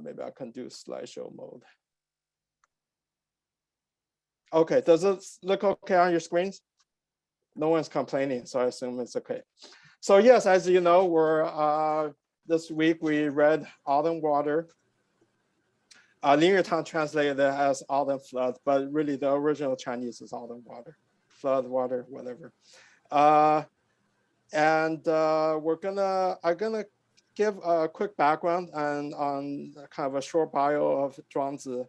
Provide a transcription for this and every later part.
maybe I can do slideshow mode. Okay, does it look okay on your screens? No one's complaining, so I assume it's okay. So yes, as you know, we're this week we read Autumn Water. Lin Yutang translated it as Autumn Flood, but really the original Chinese is Autumn Water, flood water, whatever. I'm gonna give a quick background and on kind of a short bio of Zhuangzi,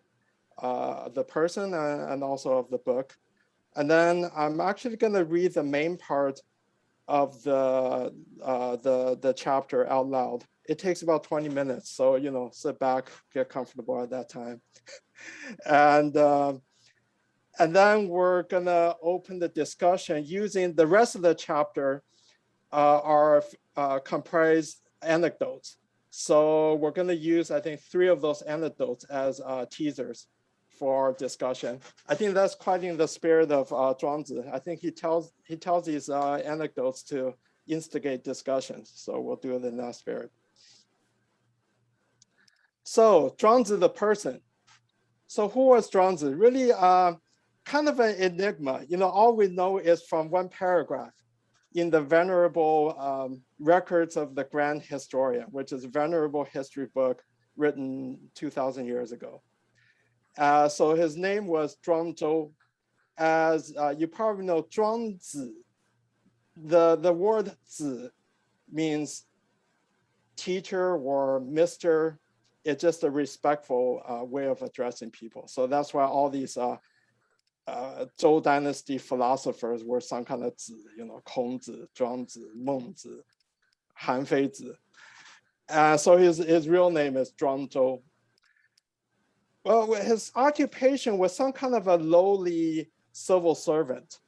the person and also of the book. And then I'm actually gonna read the main part of the chapter out loud. It takes about 20 minutes. So, you know, sit back, get comfortable at that time. And then we're gonna open the discussion using the rest of the chapter are comprised anecdotes. So we're gonna use, I think, 3 of those anecdotes as teasers for our discussion. I think that's quite in the spirit of Zhuangzi. I think he tells these anecdotes to instigate discussions. So we'll do it in that spirit. So Zhuangzi, the person. So who was Zhuangzi? Really kind of an enigma. You know, all we know is from one paragraph in the venerable records of the Grand Historian, which is a venerable history book written 2,000 years ago. So his name was Zhuangzi. As you probably know, Zhuangzi, the word zi means teacher or mister. It's just a respectful way of addressing people. So that's why all these Zhou dynasty philosophers were some kind of zi, you know, Kongzi, Zhuangzi, Mengzi, Han Feizi. So his real name is Zhuangzi. Well, his occupation was some kind of a lowly civil servant.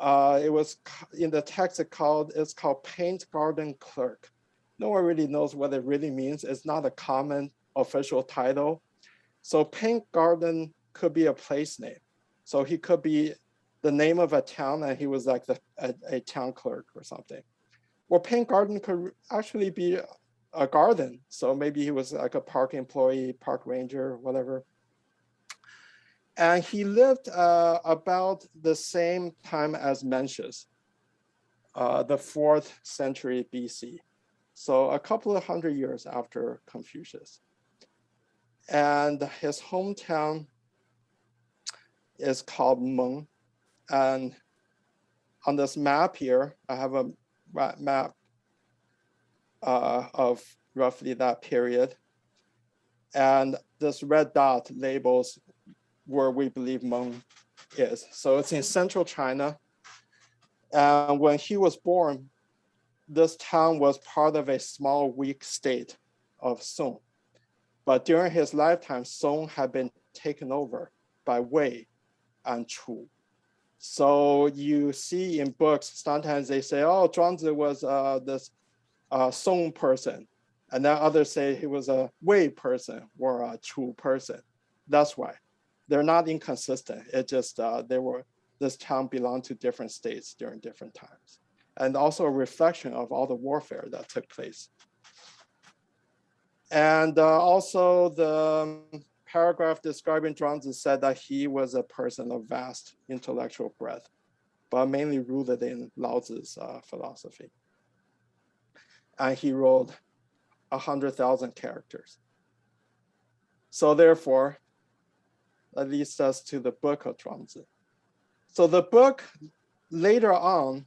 It was in the text it's called paint garden clerk. No one really knows what it really means. It's not a common official title. So paint garden could be a place name. So he could be the name of a town and he was like a town clerk or something. Or paint garden could actually be a garden. So maybe he was like a park employee, park ranger, whatever. And he lived about the same time as Mencius, the 4th century BC. So a couple of 100 years after Confucius. And his hometown is called Meng. And on this map here, I have a map of roughly that period. And this red dot labels where we believe Meng is. So it's in central China. And when he was born, this town was part of a small, weak state of Song. But during his lifetime, Song had been taken over by Wei and Chu. So you see in books, sometimes they say, oh, Zhuangzi was this Song person. And then others say he was a Wei person or a Chu person. That's why. They're not inconsistent. It just, this town belonged to different states during different times. And also a reflection of all the warfare that took place. And also the paragraph describing Zhuangzi said that he was a person of vast intellectual breadth, but mainly rooted in Laozi's philosophy. And he wrote 100,000 characters. So therefore, that leads us to the book of Zhuangzi. So the book later on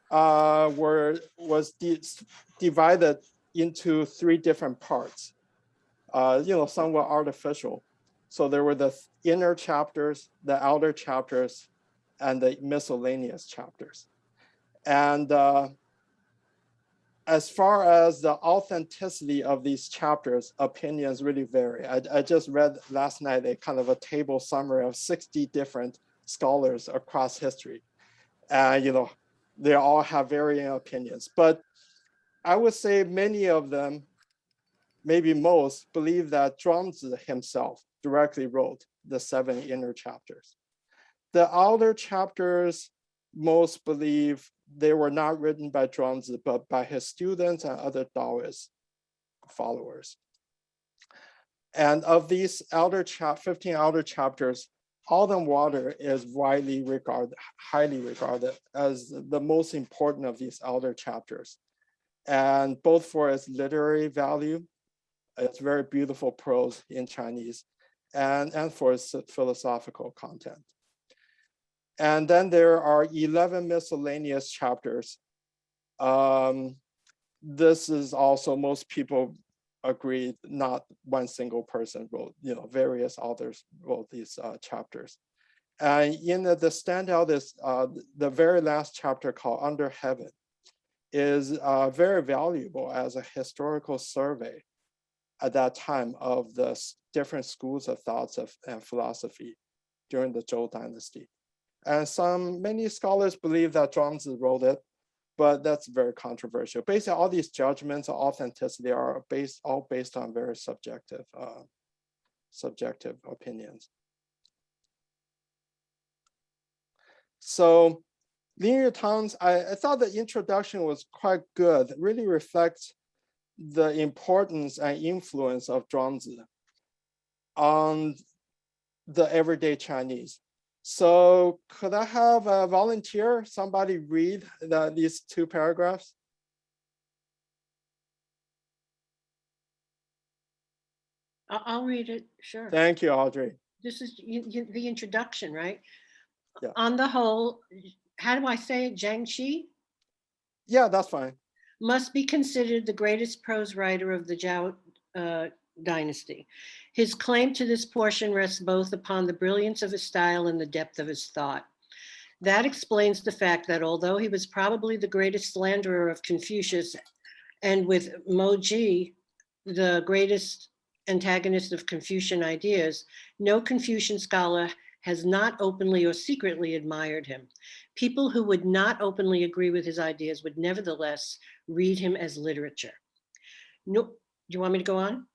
was divided into 3 different parts, you know, somewhat artificial. So there were the inner chapters, the outer chapters, and the miscellaneous chapters. And as far as the authenticity of these chapters, opinions really vary. I just read last night a kind of a table summary of 60 different scholars across history. And, you know, they all have varying opinions. But I would say many of them, maybe most, believe that Zhuangzi himself directly wrote the 7 inner chapters. The outer chapters, most believe they were not written by Zhuangzi, but by his students and other Taoist followers. And of these 15 elder chapters, All Than Water is widely regarded, highly regarded as the most important of these elder chapters. And both for its literary value, its very beautiful prose in Chinese, and for its philosophical content. And then there are 11 miscellaneous chapters. This is also, most people agree, not one single person wrote, various authors wrote these chapters. And in the standout is the very last chapter called Under Heaven is very valuable as a historical survey at that time of the different schools of thoughts and philosophy during the Zhou dynasty. And many scholars believe that Zhuangzi wrote it, but that's very controversial. Basically, all these judgments of authenticity are all based on very subjective opinions. So Lin Yutang's, I thought the introduction was quite good, it really reflects the importance and influence of Zhuangzi on the everyday Chinese. So could I have a volunteer, somebody read these two paragraphs? I'll read it, sure. Thank you, Audrey. This is the introduction, right? Yeah. On the whole, how do I say it, Zhangzi? Yeah, that's fine. Must be considered the greatest prose writer of the Zhou dynasty. His claim to this portion rests both upon the brilliance of his style and the depth of his thought. That explains the fact that although he was probably the greatest slanderer of Confucius, and with Moji, the greatest antagonist of Confucian ideas, no Confucian scholar has not openly or secretly admired him. People who would not openly agree with his ideas would nevertheless read him as literature. No, do you want me to go on?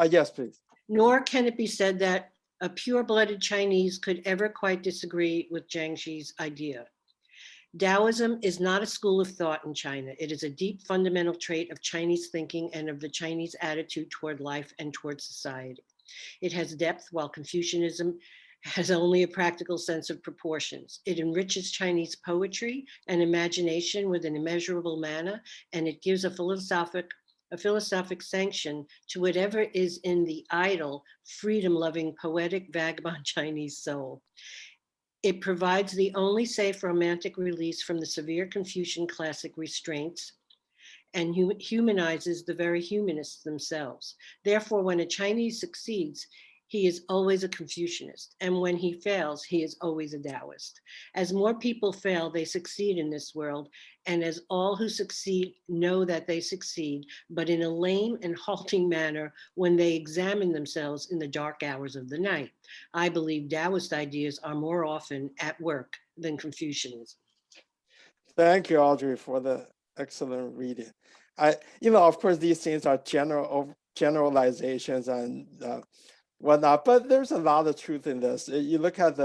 Yes, please. Nor can it be said that a pure-blooded Chinese could ever quite disagree with Zhangzi's idea. Taoism is not a school of thought in China. It is a deep fundamental trait of Chinese thinking and of the Chinese attitude toward life and toward society. It has depth, while Confucianism has only a practical sense of proportions. It enriches Chinese poetry and imagination with an immeasurable manner, and it gives a philosophic sanction to whatever is in the idle, freedom-loving, poetic, vagabond Chinese soul. It provides the only safe romantic release from the severe Confucian classic restraints and humanizes the very humanists themselves. Therefore, when a Chinese succeeds, he is always a Confucianist. And when he fails, he is always a Taoist. As more people fail, they succeed in this world. And as all who succeed know that they succeed, but in a lame and halting manner when they examine themselves in the dark hours of the night. I believe Taoist ideas are more often at work than Confucianism. Thank you, Audrey, for the excellent reading. Of course, these things are generalizations and whatnot, but there's a lot of truth in this. You look at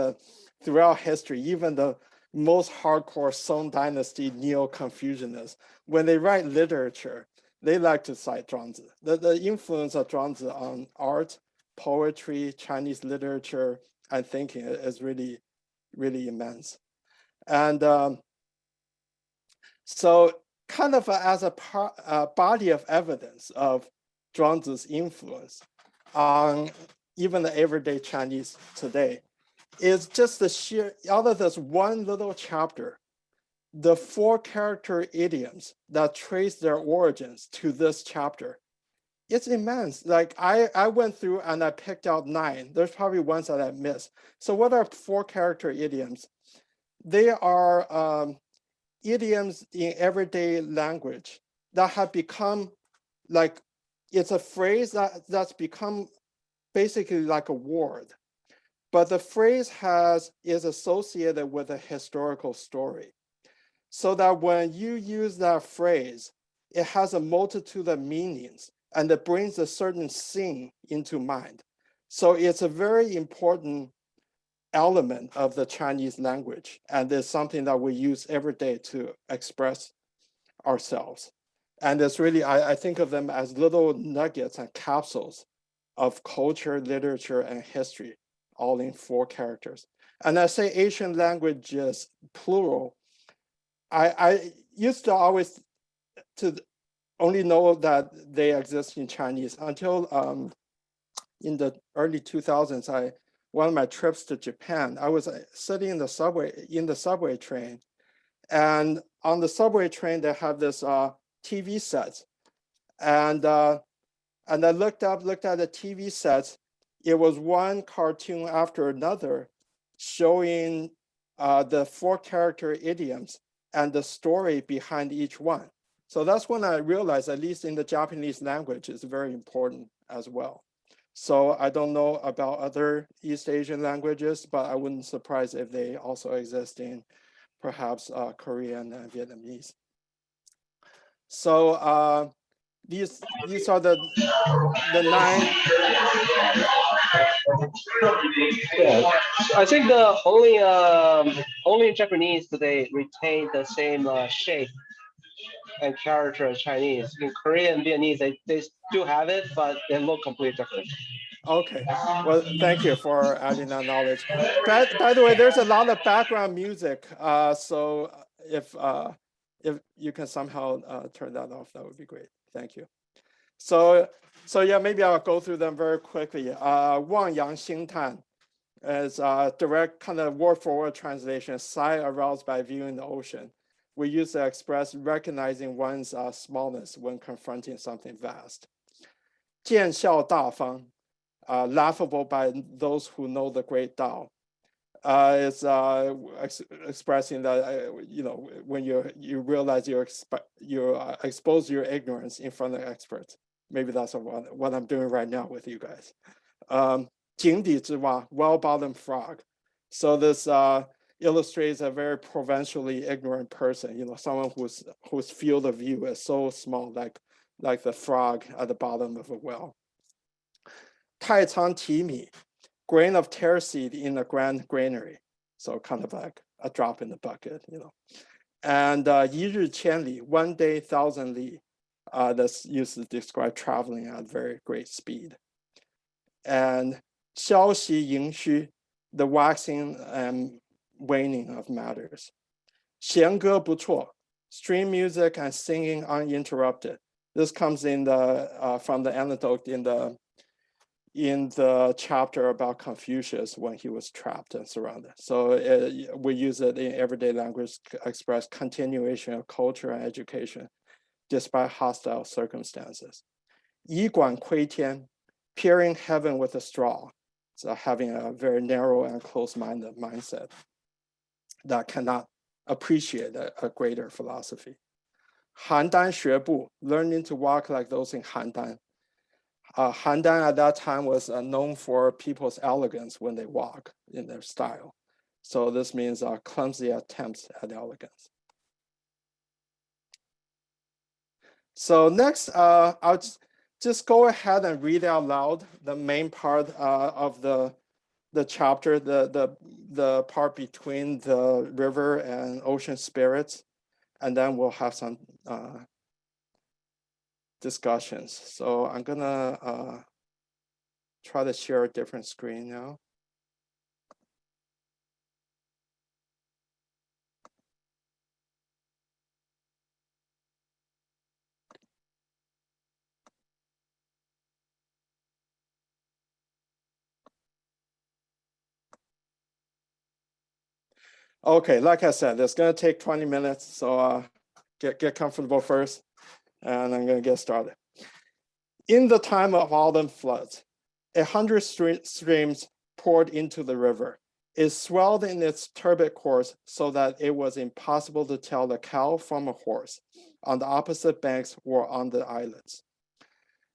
throughout history, even the most hardcore Song Dynasty neo-Confucianists, when they write literature, they like to cite Zhuangzi. The influence of Zhuangzi on art, poetry, Chinese literature, and thinking is really, really immense. And so kind of as a body of evidence of Zhuangzi's influence on even the everyday Chinese today is just the sheer, out of this one little chapter, the 4 character idioms that trace their origins to this chapter. It's immense. Like I went through and I picked out 9. There's probably ones that I missed. So what are 4 character idioms? They are idioms in everyday language that have become like, it's a phrase that's become basically like a word, but the phrase is associated with a historical story. So that when you use that phrase, it has a multitude of meanings and it brings a certain scene into mind. So it's a very important element of the Chinese language, and it's something that we use every day to express ourselves. And it's really, I think of them as little nuggets and capsules of culture, literature, and history, all in 4 characters. And I say Asian languages, plural. I used to always to only know that they exist in Chinese until in the early 2000s, one of my trips to Japan, I was sitting in the subway train, and on the subway train they have this TV sets, and I looked at the TV sets. It was one cartoon after another, showing the 4 character idioms and the story behind each one. So that's when I realized, at least in the Japanese language, it's very important as well. So I don't know about other East Asian languages, but I wouldn't be surprised if they also exist in perhaps Korean and Vietnamese. So these are the 9. Yeah, I think the only Japanese today retain the same shape and character as Chinese. In Korean and Vietnamese, they still have it, but they look completely different. Okay, well, thank you for adding that knowledge. By the way, there's a lot of background music, so if you can somehow turn that off, that would be great. Thank you. So yeah, maybe I'll go through them very quickly. Wang Yang Xing Tan is a direct kind of word-for-word translation, sigh aroused by viewing the ocean. We use to express recognizing one's smallness when confronting something vast. 见笑大方, laughable by those who know the great Tao. It's expressing that when you realize you expose your ignorance in front of experts. Maybe that's what I'm doing right now with you guys. 井底之蛙, well-bottomed frog. So this illustrates a very provincially ignorant person. Someone whose field of view is so small, like the frog at the bottom of a well. 太仓提米, grain of tare seed in a grand granary. So kind of like a drop in the bucket. And 一日千里, 1 day 1,000 li. That's used to describe traveling at very great speed. And 消息盈虚, the waxing and waning of matters. 弦歌不辍, stream music and singing uninterrupted. This comes in from the anecdote in the chapter about Confucius when he was trapped and surrounded. So we use it in everyday language to express continuation of culture and education despite hostile circumstances. 以管窥天, peering heaven with a straw. So having a very narrow and close-minded mindset that cannot appreciate a greater philosophy. 邯郸学步, learning to walk like those in Han-Dan. Han-Dan at that time was known for people's elegance when they walk in their style. So this means clumsy attempts at elegance. So next, I'll just go ahead and read out loud the main part of the chapter, the part between the river and ocean spirits, and then we'll have some discussions. So I'm gonna try to share a different screen now. Okay, like I said, it's gonna take 20 minutes, so get comfortable first, and I'm gonna get started. In the time of autumn floods, 100 streams poured into the river. It swelled in its turbid course so that it was impossible to tell the cow from a horse on the opposite banks or on the islets.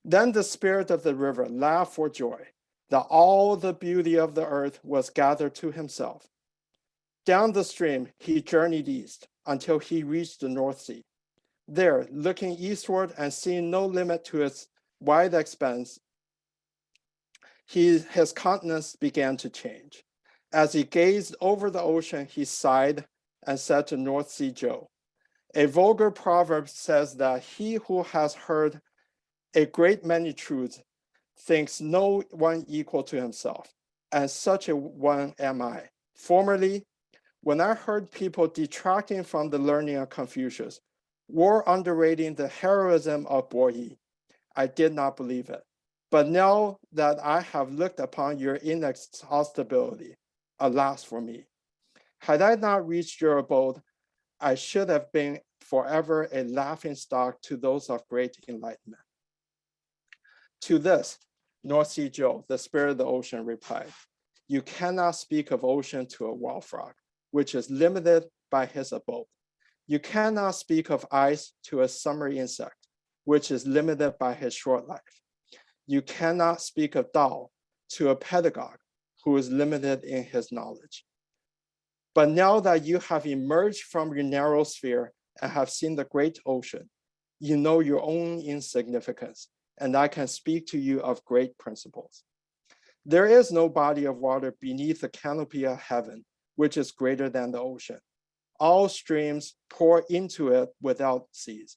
Then the spirit of the river laughed for joy that all the beauty of the earth was gathered to himself. Down the stream, he journeyed east until he reached the North Sea. There, looking eastward and seeing no limit to its wide expanse, his countenance began to change. As he gazed over the ocean, he sighed and said to North Sea Joe, a vulgar proverb says that he who has heard a great many truths thinks no one equal to himself, and such a one am I. Formerly, when I heard people detracting from the learning of Confucius or underrating the heroism of Bo Yi, I did not believe it. But now that I have looked upon your inexhaustibility, alas for me. Had I not reached your abode, I should have been forever a laughingstock to those of great enlightenment. To this, North Sea Joe, the spirit of the ocean, replied, you cannot speak of ocean to a wild frog, which is limited by his abode. You cannot speak of ice to a summer insect, which is limited by his short life. You cannot speak of Tao to a pedagogue who is limited in his knowledge. But now that you have emerged from your narrow sphere and have seen the great ocean, you know your own insignificance, and I can speak to you of great principles. There is no body of water beneath the canopy of heaven, which is greater than the ocean. All streams pour into it without cease,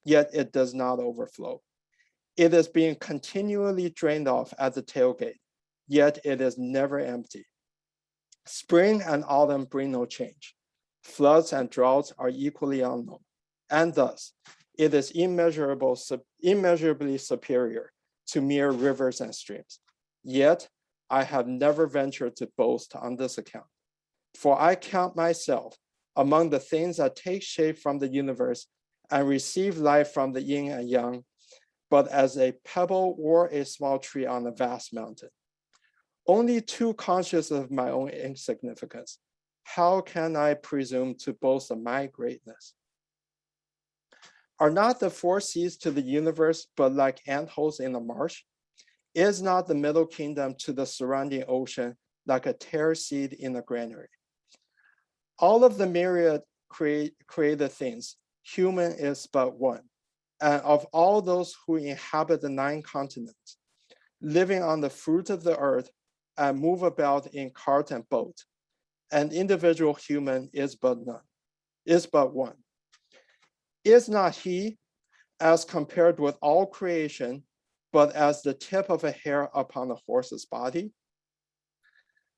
yet it does not overflow. It is being continually drained off at the tailgate, yet it is never empty. Spring and autumn bring no change. Floods and droughts are equally unknown, and thus it is immeasurably superior to mere rivers and streams. Yet I have never ventured to boast on this account, for I count myself among the things that take shape from the universe and receive life from the yin and yang, but as a pebble or a small tree on a vast mountain. Only too conscious of my own insignificance, how can I presume to boast of my greatness? Are not the four seas to the universe but like antholes in a marsh? Is not the middle kingdom to the surrounding ocean like a tare seed in a granary? All of the myriad created things, human is but one. And of all those who inhabit the 9 continents, living on the fruit of the earth and move about in cart and boat, an individual human is but one. Is not he, as compared with all creation, but as the tip of a hair upon a horse's body?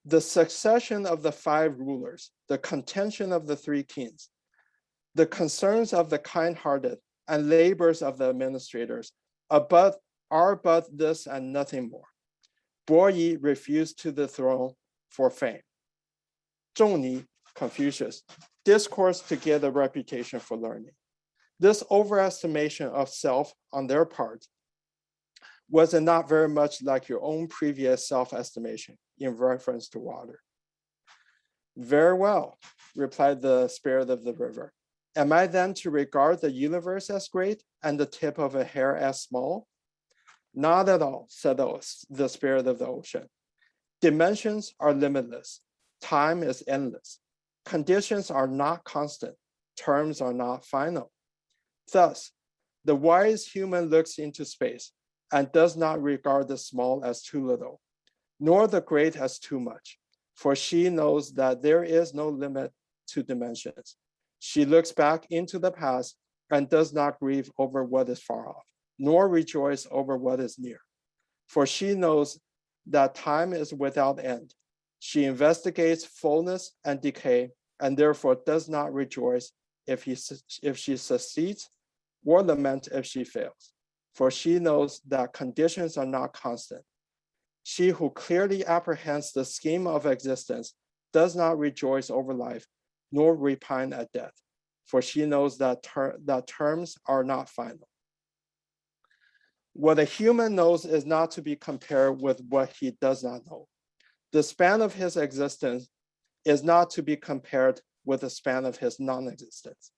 The succession of the 5 rulers, the contention of the 3 kings, the concerns of the kind-hearted, and labors of the administrators are but this and nothing more. Bo Yi refused to the throne for fame. Zhuangzi, Confucius, discoursed to get a reputation for learning. This overestimation of self on their part was it not very much like your own previous self-estimation in reference to water? Very well, replied the spirit of the river. Am I then to regard the universe as great and the tip of a hair as small? Not at all, said the spirit of the ocean. Dimensions are limitless. Time is endless. Conditions are not constant. Terms are not final. Thus, the wise human looks into space and does not regard the small as too little, nor the great as too much, for she knows that there is no limit to dimensions. She looks back into the past and does not grieve over what is far off, nor rejoice over what is near, for she knows that time is without end. She investigates fullness and decay, and therefore does not rejoice if she succeeds, or lament if she fails, for she knows that conditions are not constant. She who clearly apprehends the scheme of existence does not rejoice over life, nor repine at death, for she knows that terms are not final. What a human knows is not to be compared with what he does not know. The span of his existence is not to be compared with the span of his non-existence.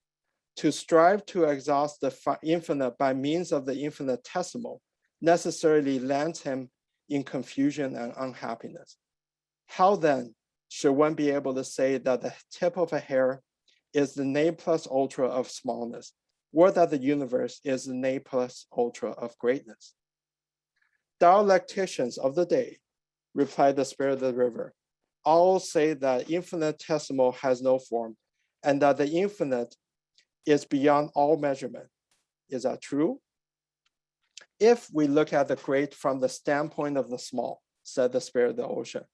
To strive to exhaust the infinite by means of the infinitesimal necessarily lands him in confusion and unhappiness. How then should one be able to say that the tip of a hair is the ne plus ultra of smallness, or that the universe is the ne plus ultra of greatness? Dialecticians of the day, replied the spirit of the river, all say that infinitesimal has no form, and that the infinite is beyond all measurement. Is that true? If we look at the great from the standpoint of the small, said the spirit of the ocean,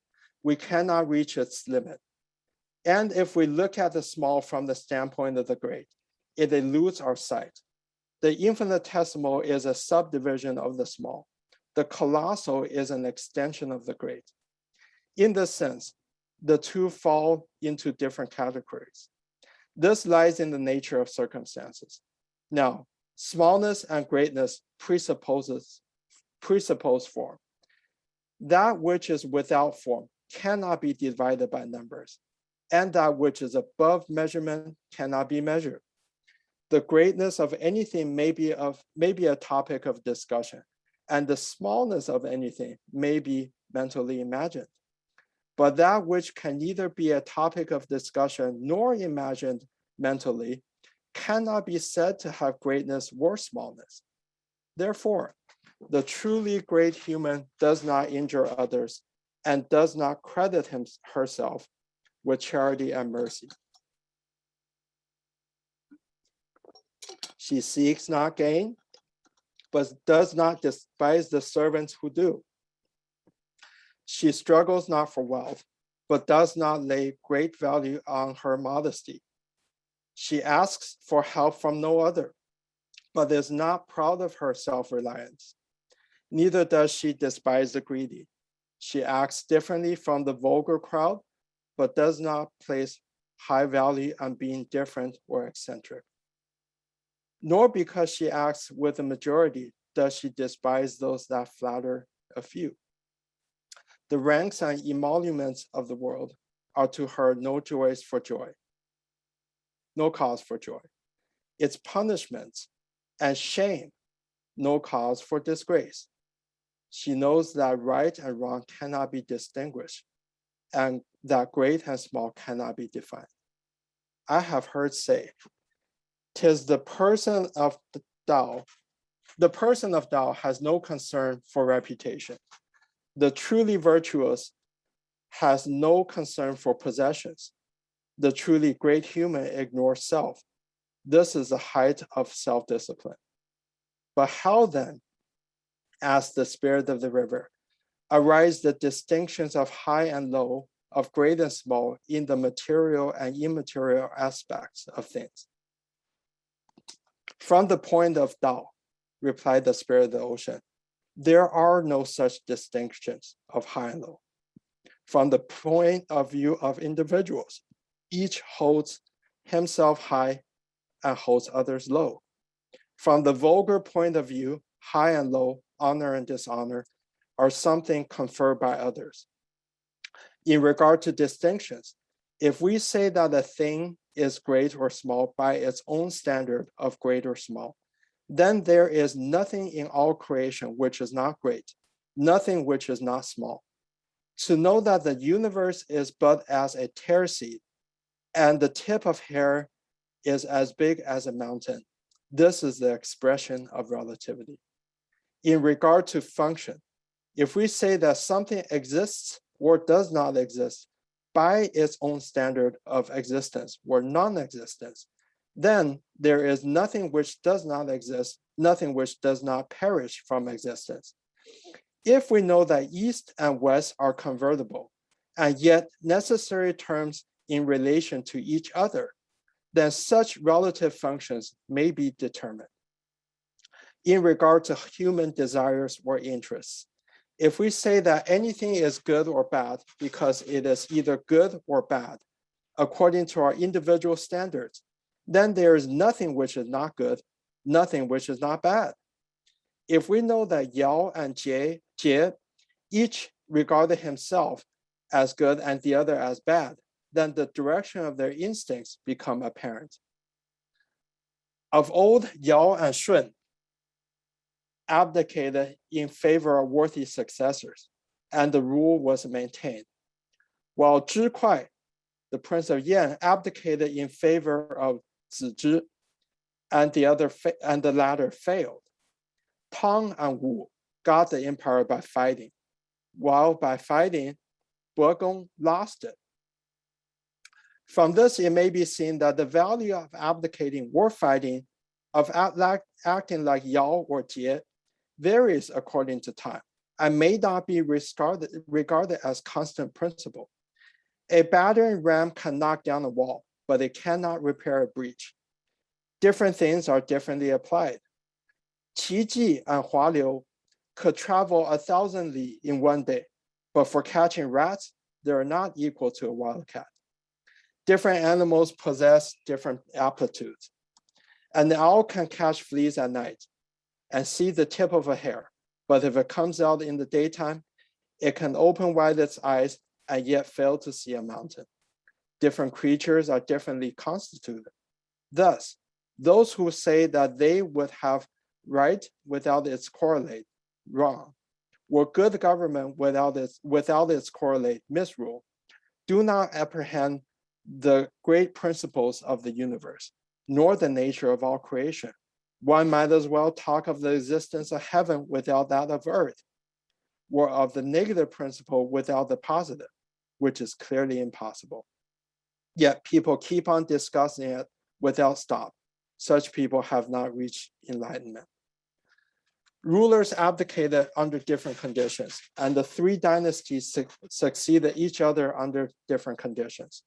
we cannot reach its limit. And if we look at the small from the standpoint of the great, it eludes our sight. The infinitesimal is a subdivision of the small. The colossal is an extension of the great. In this sense, the two fall into different categories. This lies in the nature of circumstances. Now, smallness and greatness presuppose form. That which is without form cannot be divided by numbers, and that which is above measurement cannot be measured. The greatness of anything may be a topic of discussion, and the smallness of anything may be mentally imagined. But that which can neither be a topic of discussion nor imagined mentally cannot be said to have greatness or smallness. Therefore, the truly great human does not injure others and does not credit herself with charity and mercy. She seeks not gain, but does not despise the servants who do. She struggles not for wealth, but does not lay great value on her modesty. She asks for help from no other, but is not proud of her self-reliance. Neither does she despise the greedy. She acts differently from the vulgar crowd, but does not place high value on being different or eccentric. Nor because she acts with the majority does she despise those that flatter a few. The ranks and emoluments of the world are to her no cause for joy. Its punishments and shame, no cause for disgrace. She knows that right and wrong cannot be distinguished, and that great and small cannot be defined. I have heard say, 'tis the person of the Tao. The person of Tao has no concern for reputation. The truly virtuous has no concern for possessions. The truly great human ignores self. This is the height of self-discipline. But how then, asked the spirit of the river, arise the distinctions of high and low, of great and small in the material and immaterial aspects of things? From the point of Tao, replied the spirit of the ocean, there are no such distinctions of high and low. From the point of view of individuals, each holds himself high and holds others low. From the vulgar point of view, high and low, honor and dishonor are something conferred by others. In regard to distinctions, if we say that a thing is great or small by its own standard of great or small, then there is nothing in all creation which is not great, nothing which is not small. To know that the universe is but as a tear seed, and the tip of hair is as big as a mountain, this is the expression of relativity. In regard to function, if we say that something exists or does not exist by its own standard of existence or non-existence, then there is nothing which does not exist, nothing which does not perish from existence. If we know that east and west are convertible, and yet necessary terms in relation to each other, then such relative functions may be determined. In regard to human desires or interests, if we say that anything is good or bad because it is either good or bad, according to our individual standards, then there is nothing which is not good, nothing which is not bad. If we know that Yao and Jie each regarded himself as good and the other as bad, then the direction of their instincts become apparent. Of old, Yao and Shun abdicated in favor of worthy successors, and the rule was maintained. While Zhi Kuai, the prince of Yan, abdicated in favor of Zizhi, and the latter failed. Tang and Wu got the empire by fighting, while by fighting, Begong lost it. From this, it may be seen that the value of abdicating or fighting, of acting like Yao or Jie, varies according to time and may not be regarded as constant principle. A battering ram can knock down a wall, but it cannot repair a breach. Different things are differently applied. Qi Ji and Hua Liu could travel 1,000 li in one day, but for catching rats, they are not equal to a wildcat. Different animals possess different aptitudes. An owl can catch fleas at night and see the tip of a hair, but if it comes out in the daytime, it can open wide its eyes and yet fail to see a mountain. Different creatures are differently constituted. Thus, those who say that they would have right without its correlate, wrong, or good government without its correlate, misrule, do not apprehend the great principles of the universe, nor the nature of all creation. One might as well talk of the existence of heaven without that of earth, or of the negative principle without the positive, which is clearly impossible. Yet people keep on discussing it without stop. Such people have not reached enlightenment. Rulers abdicated under different conditions, and the three dynasties succeeded each other under different conditions.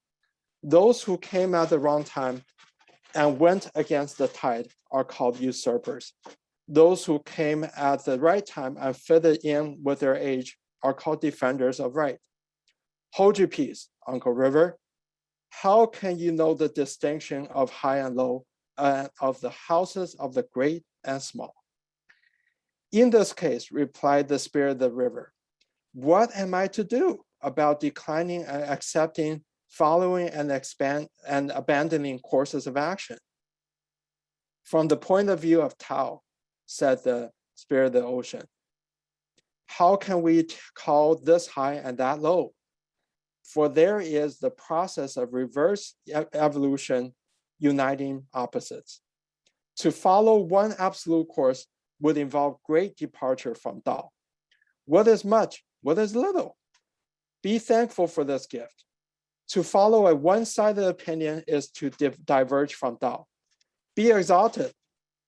Those who came at the wrong time and went against the tide are called usurpers. Those who came at the right time and fitted in with their age are called defenders of right. Hold your peace, Uncle River. How can you know the distinction of high and low, and of the houses of the great and small? In this case, replied the spirit of the river, what am I to do about declining and accepting, following and abandoning courses of action? From the point of view of Tao, said the spirit of the ocean, how can we call this high and that low? For there is the process of reverse evolution uniting opposites. To follow one absolute course would involve great departure from Tao. What is much? What is little? Be thankful for this gift. To follow a one-sided opinion is to diverge from Tao. Be exalted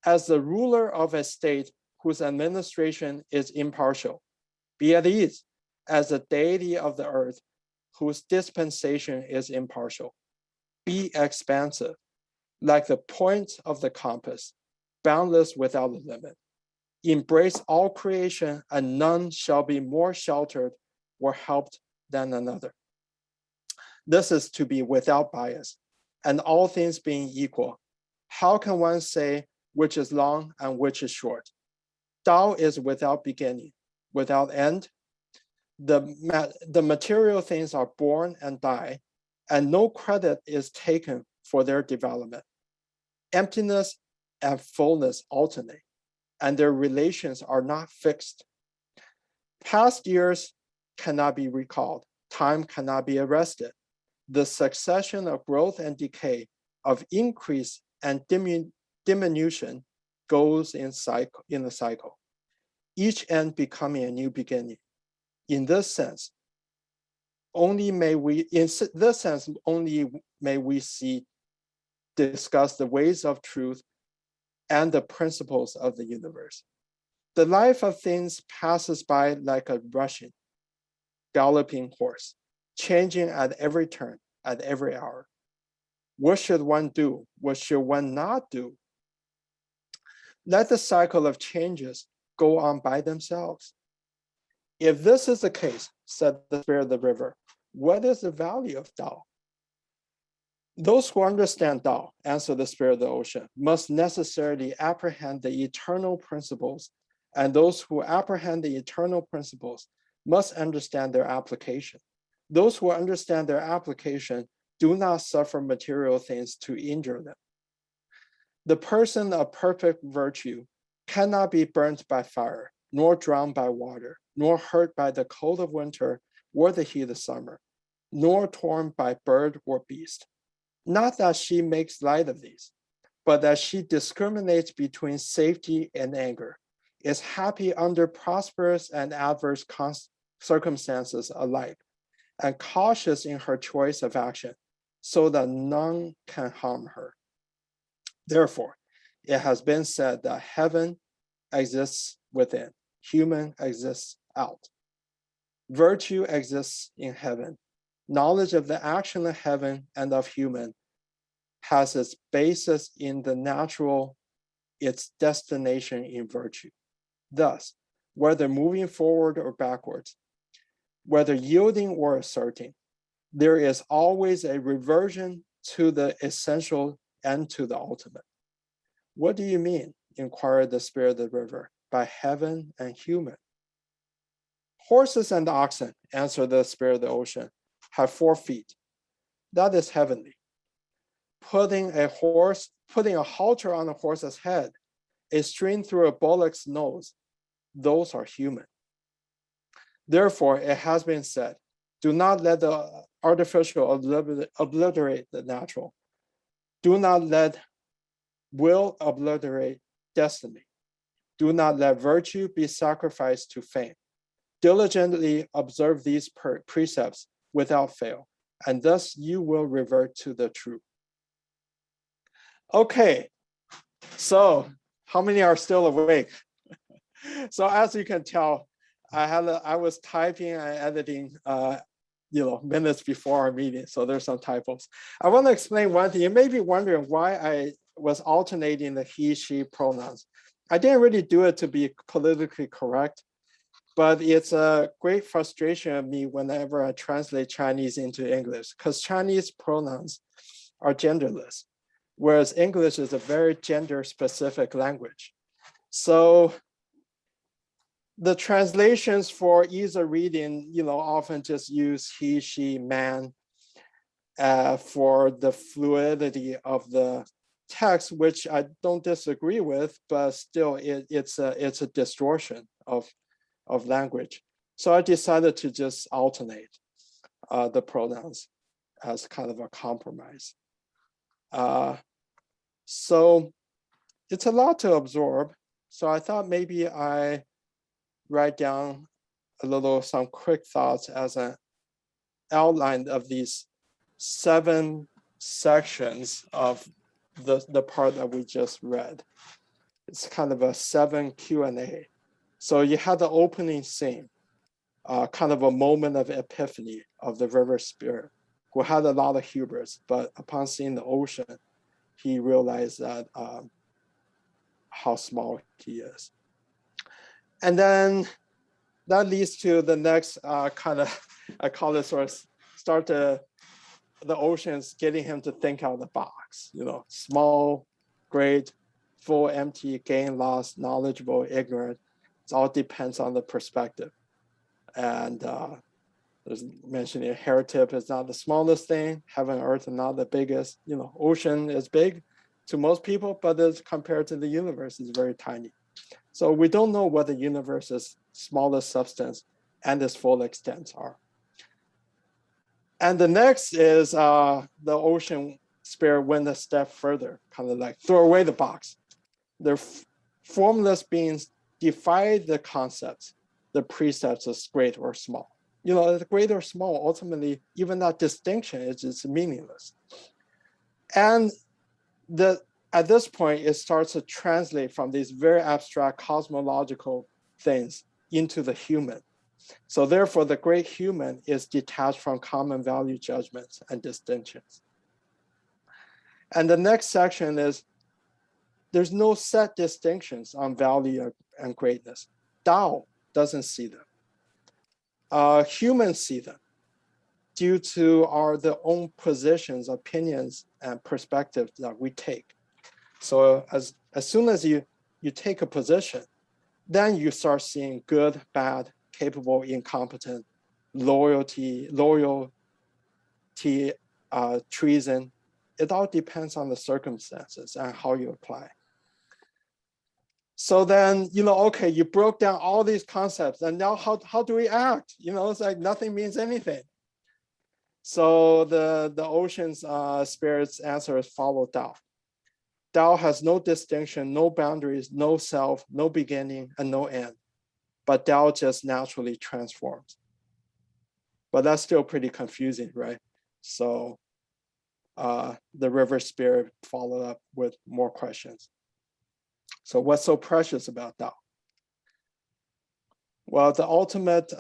as the ruler of a state whose administration is impartial. Be at ease as the deity of the earth whose dispensation is impartial. Be expansive, like the point of the compass, boundless without a limit. Embrace all creation, and none shall be more sheltered or helped than another. This is to be without bias, and all things being equal. How can one say which is long and which is short? Tao is without beginning, without end. The material things are born and die, and no credit is taken for their development. Emptiness and fullness alternate, and their relations are not fixed. Past years cannot be recalled. Time cannot be arrested. The succession of growth and decay, of increase and diminution goes in the cycle, each end becoming a new beginning. In this sense, only may we discuss the ways of truth and the principles of the universe. The life of things passes by like a rushing, galloping horse, changing at every turn, at every hour. What should one do? What should one not do? Let the cycle of changes go on by themselves. If this is the case, said the spirit of the river, what is the value of Tao? Those who understand Tao, answered the spirit of the ocean, must necessarily apprehend the eternal principles, and those who apprehend the eternal principles must understand their application. Those who understand their application do not suffer material things to injure them. The person of perfect virtue cannot be burnt by fire, nor drowned by water, nor hurt by the cold of winter or the heat of summer, nor torn by bird or beast. Not that she makes light of these, but that she discriminates between safety and anger, is happy under prosperous and adverse circumstances alike, and cautious in her choice of action, so that none can harm her. Therefore, it has been said that heaven exists within. Human exists out. Virtue exists in heaven. Knowledge of the action of heaven and of human has its basis in the natural, its destination in virtue. Thus, whether moving forward or backwards, whether yielding or asserting, there is always a reversion to the essential and to the ultimate. What do you mean? Inquired the spirit of the river. By heaven and human. Horses and oxen, answered the spirit of the ocean, have 4 feet. That is heavenly. Putting a halter on a horse's head, a string through a bullock's nose, those are human. Therefore, it has been said, do not let the artificial obliterate the natural. Do not let will obliterate destiny. Do not let virtue be sacrificed to fame. Diligently observe these precepts without fail, and thus you will revert to the truth. Okay, so how many are still awake? So as you can tell, I was typing and editing minutes before our meeting, so there's some typos. I want to explain one thing. You may be wondering why I was alternating the he, she pronouns. I didn't really do it to be politically correct, but it's a great frustration of me whenever I translate Chinese into English, because Chinese pronouns are genderless, whereas English is a very gender-specific language. So the translations for ease of reading, often just use he, she, man for the fluidity of the text, which I don't disagree with, but still it's a distortion of language. So I decided to just alternate the pronouns as kind of a compromise. So it's a lot to absorb. So I thought maybe I write down some quick thoughts as an outline of these 7 sections of the part that we just read. It's kind of a 7 Q&A. So you had the opening scene, kind of a moment of epiphany of the river spirit, who had a lot of hubris, but upon seeing the ocean, he realized that how small he is. And then that leads to the next kind of, I call it sort of the oceans getting him to think out of the box, small, great, full, empty, gain, loss, knowledgeable, ignorant. It all depends on the perspective. And there's mentioning heretic is not the smallest thing, heaven and earth are not the biggest. Ocean is big to most people, but it's compared to the universe, it's very tiny. So we don't know what the universe's smallest substance and its full extent are. And the next is the ocean spirit went a step further, kind of like throw away the box. The formless beings defy the concepts, the precepts as great or small. The great or small, ultimately, even that distinction is just meaningless. And at this point, it starts to translate from these very abstract cosmological things into the human. So therefore, the great human is detached from common value judgments and distinctions. And the next section is, there's no set distinctions on value and greatness. Tao doesn't see them. Humans see them due to their own positions, opinions, and perspectives that we take. So as soon as you take a position, then you start seeing good, bad, capable, incompetent, loyalty, treason. It all depends on the circumstances and how you apply. So then, okay, you broke down all these concepts, and now how do we act? It's like nothing means anything. So the ocean's spirit's answer is follow Tao. Tao has no distinction, no boundaries, no self, no beginning, and no end. But Tao just naturally transforms. But that's still pretty confusing, right? So the river spirit followed up with more questions. So what's so precious about Tao? Well, the ultimate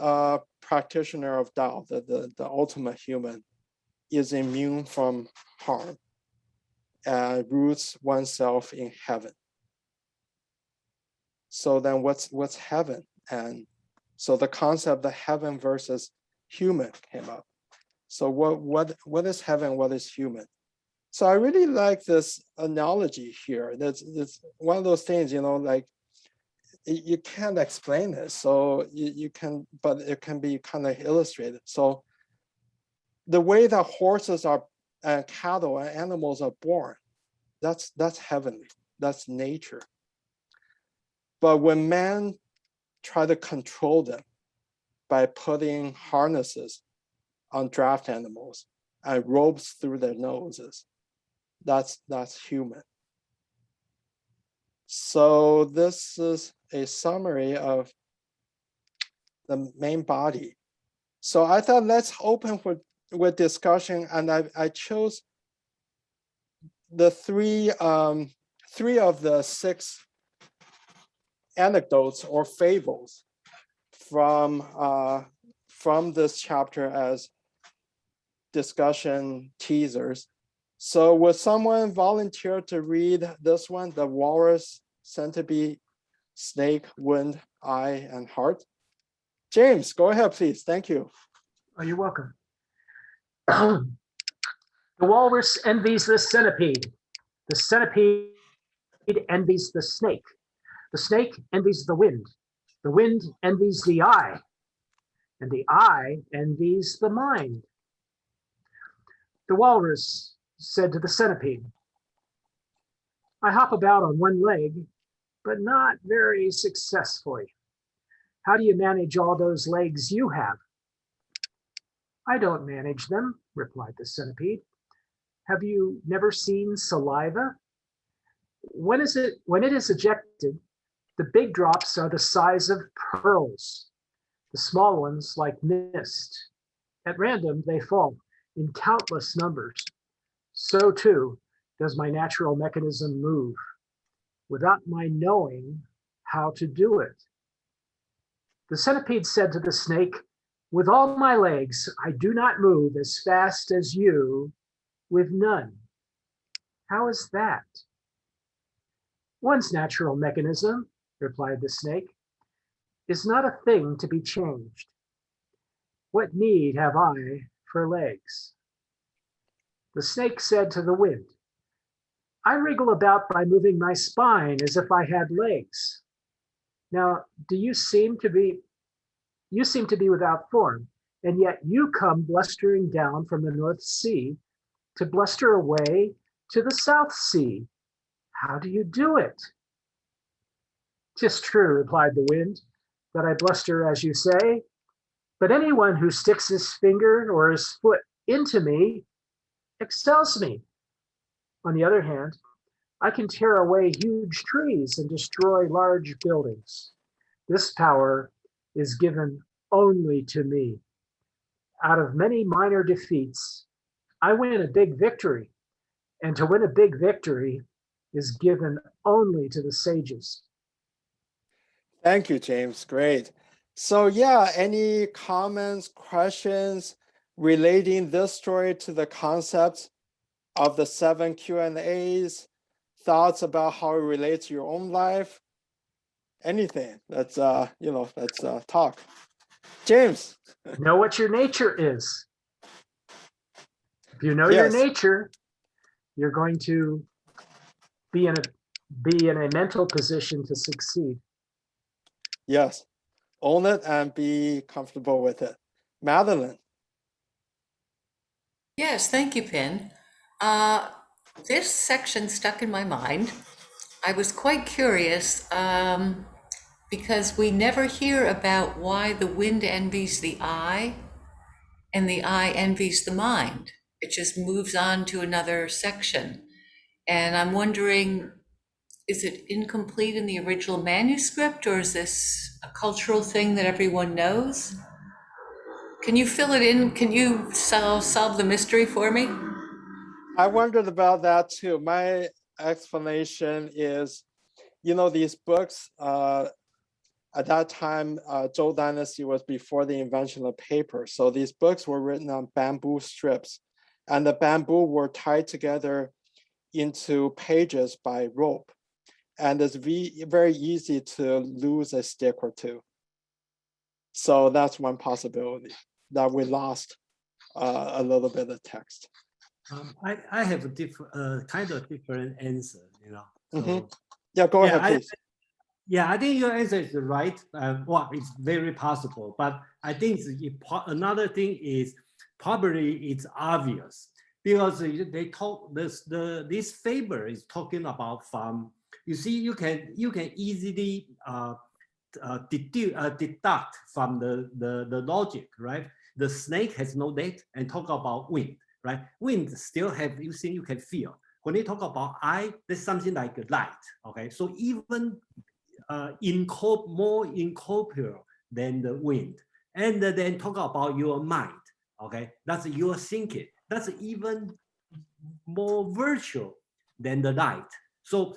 practitioner of Tao, the ultimate human, is immune from harm and roots oneself in heaven. So then what's heaven? And so the concept of heaven versus human came up. So what is heaven? What is human? So I really like this analogy here. That's one of those things, like you can't explain it. So you can, but it can be kind of illustrated. So the way that horses are and cattle and animals are born, that's heavenly, that's nature. But when man try to control them by putting harnesses on draft animals and ropes through their noses, that's human. So this is a summary of the main body. So I thought let's open with discussion, and I chose the three of the 6 anecdotes or fables from this chapter as discussion teasers. So would someone volunteer to read this one, the walrus, centipede, snake, wind, eye, and heart? James, go ahead, please. Thank you. Oh, you're welcome. The walrus envies the centipede. The centipede envies the snake. The snake envies the wind. The wind envies the eye. And the eye envies the mind. The walrus said to the centipede, I hop about on one leg, but not very successfully. How do you manage all those legs you have? I don't manage them, replied the centipede. Have you never seen saliva? When it is ejected, the big drops are the size of pearls, the small ones like mist. At random, they fall in countless numbers. So too does my natural mechanism move, without my knowing how to do it. The centipede said to the snake, with all my legs, I do not move as fast as you with none. How is that? One's natural mechanism, replied the snake, is not a thing to be changed. What need have I for legs? The snake said to the wind, I wriggle about by moving my spine as if I had legs. Now, you seem to be without form, and yet you come blustering down from the North Sea to bluster away to the South Sea. How do you do it? 'Tis true, replied the wind, that I bluster as you say, but anyone who sticks his finger or his foot into me excels me. On the other hand, I can tear away huge trees and destroy large buildings. This power is given only to me. Out of many minor defeats, I win a big victory, and to win a big victory is given only to the sages. Thank you, James. Great. So yeah, any comments, questions relating this story to the concepts of the 7 Q&As, thoughts about how it relates to your own life? Anything. Let's talk. James. Know what your nature is. If you know Yes. your nature, you're going to be in a mental position to succeed. Yes. Own it and be comfortable with it. Madeline. Yes, thank you, Pin. This section stuck in my mind. I was quite curious because we never hear about why the wind envies the eye and the eye envies the mind. It just moves on to another section. And I'm wondering, is it incomplete in the original manuscript, or is this a cultural thing that everyone knows? Can you fill it in? Can you solve the mystery for me? I wondered about that too. My explanation is, these books, At that time, Zhou Dynasty was before the invention of paper. So these books were written on bamboo strips, and the bamboo were tied together into pages by rope. And it's very easy to lose a stick or two. So that's one possibility, that we lost a little bit of text. I have a different, kind of different answer, you know. So, Yeah, go ahead, please. Yeah, I think your answer is right. Well, it's very possible, but I think another thing is probably it's obvious because they talk this fable is talking about from, you see, you can easily deduct from the logic, right? The snake has no leg, and talk about wind, right? Wind still have, you see, you can feel. When they talk about eye, there's something like a light, okay? So even more incorporeal than the wind. And then talk about your mind, okay? That's your thinking. That's even more virtual than the light. So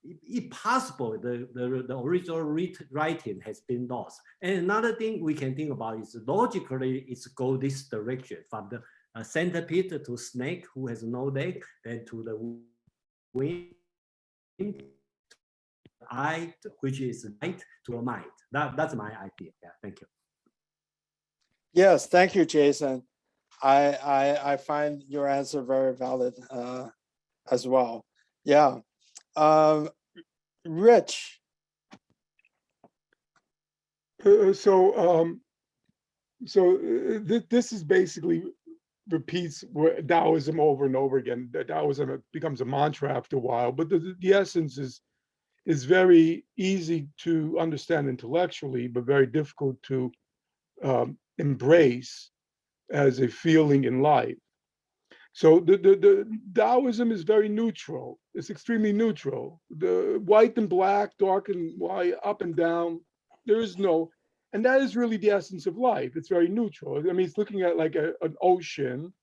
if possible, the original writing has been lost. And another thing we can think about is logically it's go this direction from the centipede to snake who has no leg, then to the wind, eye, which is light, to a mind. That's my idea. Yeah, thank you. Yes, thank you, Jason. I find your answer very valid as well. Yeah. Rich. This is basically repeats Taoism over and over again. Taoism becomes a mantra after a while, but the essence is very easy to understand intellectually, but very difficult to embrace as a feeling in life. So the Taoism is very neutral. It's extremely neutral. The white and black, dark and white, up and down, there is no, and that is really the essence of life. It's very neutral. I mean, it's looking at like an ocean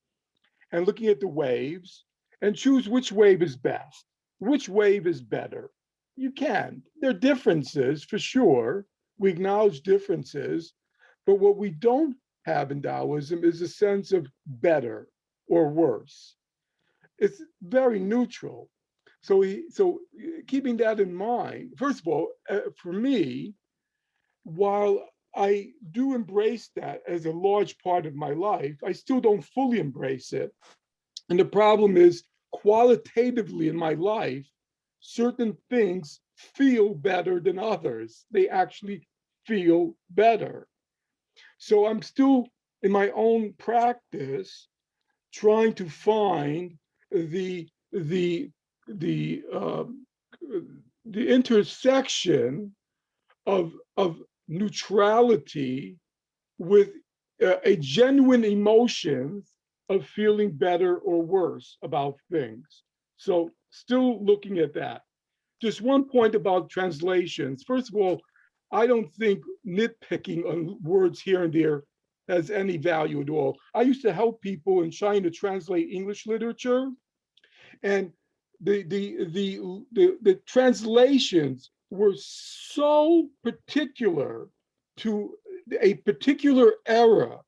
and looking at the waves and choose which wave is best, which wave is better. You can. There are differences for sure. We acknowledge differences, but what we don't have in Taoism is a sense of better or worse. It's very neutral. So keeping that in mind, first of all, for me, while I do embrace that as a large part of my life, I still don't fully embrace it. And the problem is, qualitatively in my life, certain things feel better than others. They actually feel better. So I'm still in my own practice trying to find the intersection of neutrality with a genuine emotion of feeling better or worse about things. So still looking at that. Just one point about translations. First of all, I don't think nitpicking on words here and there has any value at all. I used to help people in trying to translate English literature, and the translations were so particular to a particular era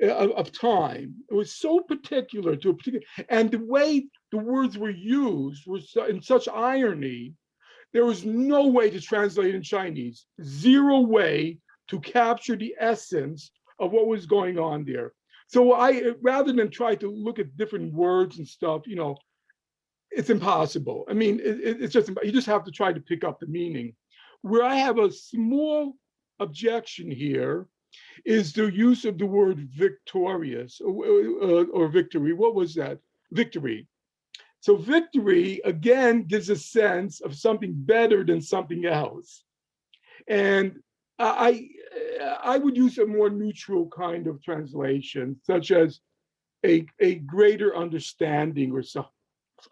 of time. It was so particular to a particular, and the way the words were used was in such irony. There was no way to translate in Chinese, zero way to capture the essence of what was going on there. So rather than try to look at different words and stuff, you know, it's impossible. I mean, it's just, you just have to try to pick up the meaning. Where I have a small objection here is the use of the word victorious or victory. What was that? Victory. So victory, again, gives a sense of something better than something else. And I would use a more neutral kind of translation, such as a greater understanding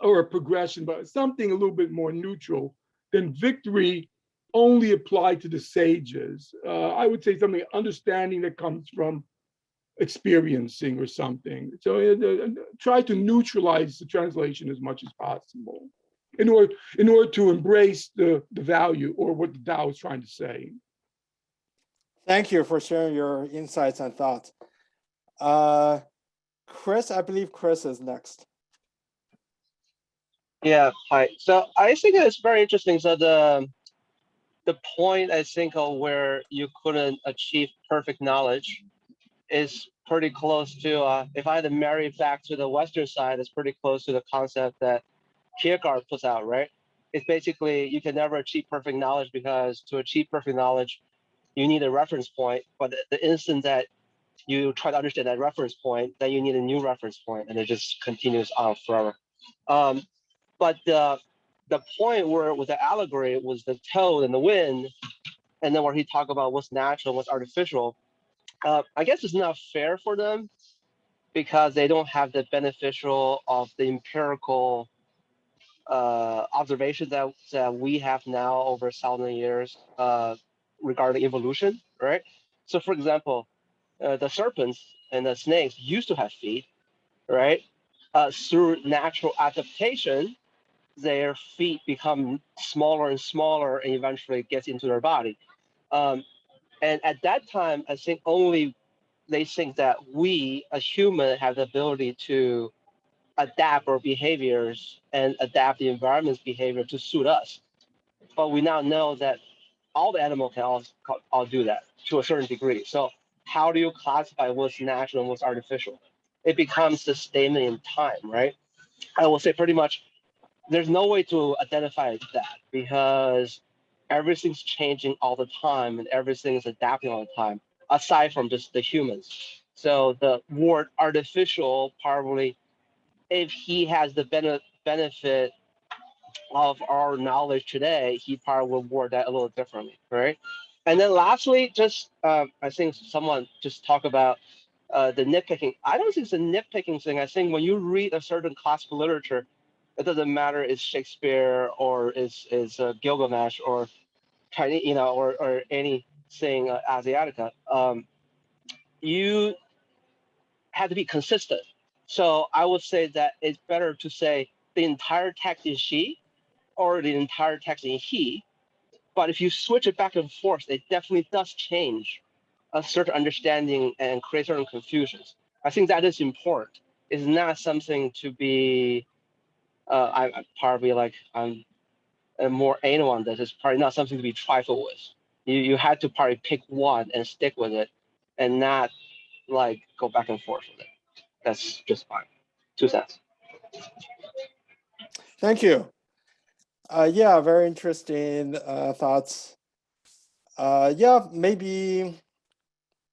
or a progression, but something a little bit more neutral than victory only applied to the sages. I would say something, understanding that comes from experiencing or something. So try to neutralize the translation as much as possible in order to embrace the value or what the Tao is trying to say. Thank you for sharing your insights and thoughts. Chris, I believe Chris is next. Yeah, hi. So I think it's very interesting. So the point I think of where you couldn't achieve perfect knowledge is pretty close to, if I had to marry it back to the Western side, it's pretty close to the concept that Kierkegaard puts out, right? It's basically you can never achieve perfect knowledge because to achieve perfect knowledge, you need a reference point. But the instant that you try to understand that reference point, then you need a new reference point, and it just continues on forever. Um, but the point where with the allegory was the toad and the wind, and then where he talked about what's natural, what's artificial. I guess it's not fair for them because they don't have the beneficial of the empirical observations that we have now over 1,000 years regarding evolution, right? So, for example, the serpents and the snakes used to have feet, right? Through natural adaptation, their feet become smaller and smaller and eventually gets into their body. And at that time, I think only they think that we, as humans, have the ability to adapt our behaviors and adapt the environment's behavior to suit us. But we now know that all the animals can all do that to a certain degree. So how do you classify what's natural and what's artificial? It becomes the statement in time, right? I will say pretty much there's no way to identify that because everything's changing all the time and everything is adapting all the time, aside from just the humans. So the word artificial probably, if he has the benefit of our knowledge today, he probably will word that a little differently, right? And then lastly, just I think someone just talk about the nitpicking. I don't think it's a nitpicking thing. I think when you read a certain classical literature, it doesn't matter is Shakespeare or is Gilgamesh or Chinese, or anything Asiatica. You have to be consistent. So I would say that it's better to say the entire text is she or the entire text is he. But if you switch it back and forth, it definitely does change a certain understanding and create certain confusions. I think that is important. It's not something to be. I'm probably like I'm more anal on this. It's probably not something to be trifled with. You had to probably pick one and stick with it, and not like go back and forth with it. That's just fine. 2 cents. Thank you. Yeah, very interesting thoughts. Yeah, maybe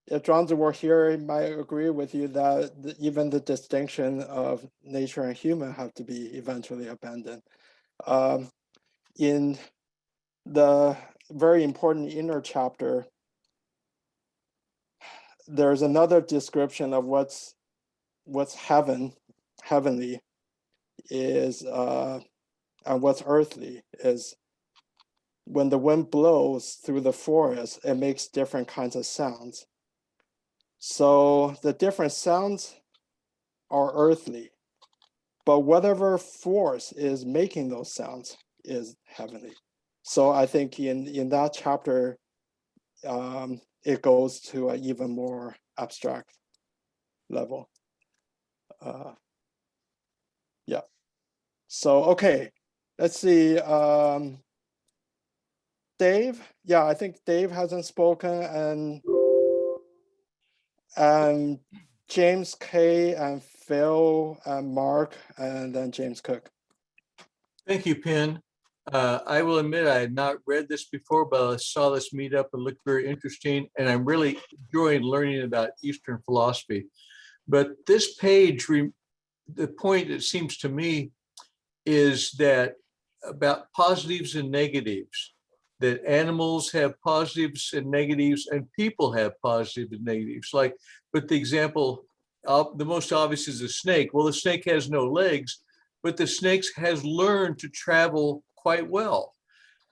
if Zhuangzi were here, he might agree with you that even the distinction of nature and human have to be eventually abandoned. In the very important inner chapter, there's another description of what's heavenly is, and what's earthly is. When the wind blows through the forest, it makes different kinds of sounds. So the different sounds are earthly, but whatever force is making those sounds is heavenly. So I think in that chapter, it goes to an even more abstract level. Yeah. So, okay, let's see. Dave, yeah, I think Dave hasn't spoken, and James K and Phil and Mark, and then James Cook. Thank you, Penn. I will admit I had not read this before, but I saw this meetup and looked very interesting, and I'm really enjoying learning about Eastern philosophy. But this page, the point, it seems to me, is that about positives and negatives, that animals have positives and negatives and people have positives and negatives. But the example, the most obvious is a snake. Well, the snake has no legs, but the snake has learned to travel quite well.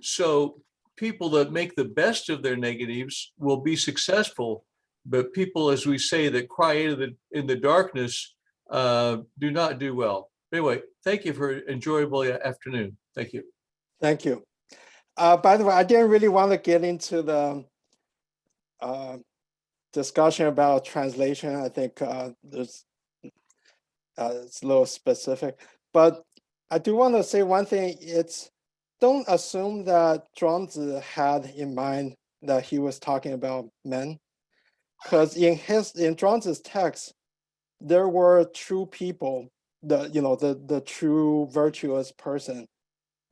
So people that make the best of their negatives will be successful, but people, as we say, that cry in the darkness do not do well. Anyway, thank you for an enjoyable afternoon. Thank you. Thank you. By the way, I didn't really want to get into discussion about translation. I think there's it's a little specific, but I do want to say one thing. It's don't assume that Zhuangzi had in mind that he was talking about men, because in Zhuangzi's text, there were true people, the true virtuous person,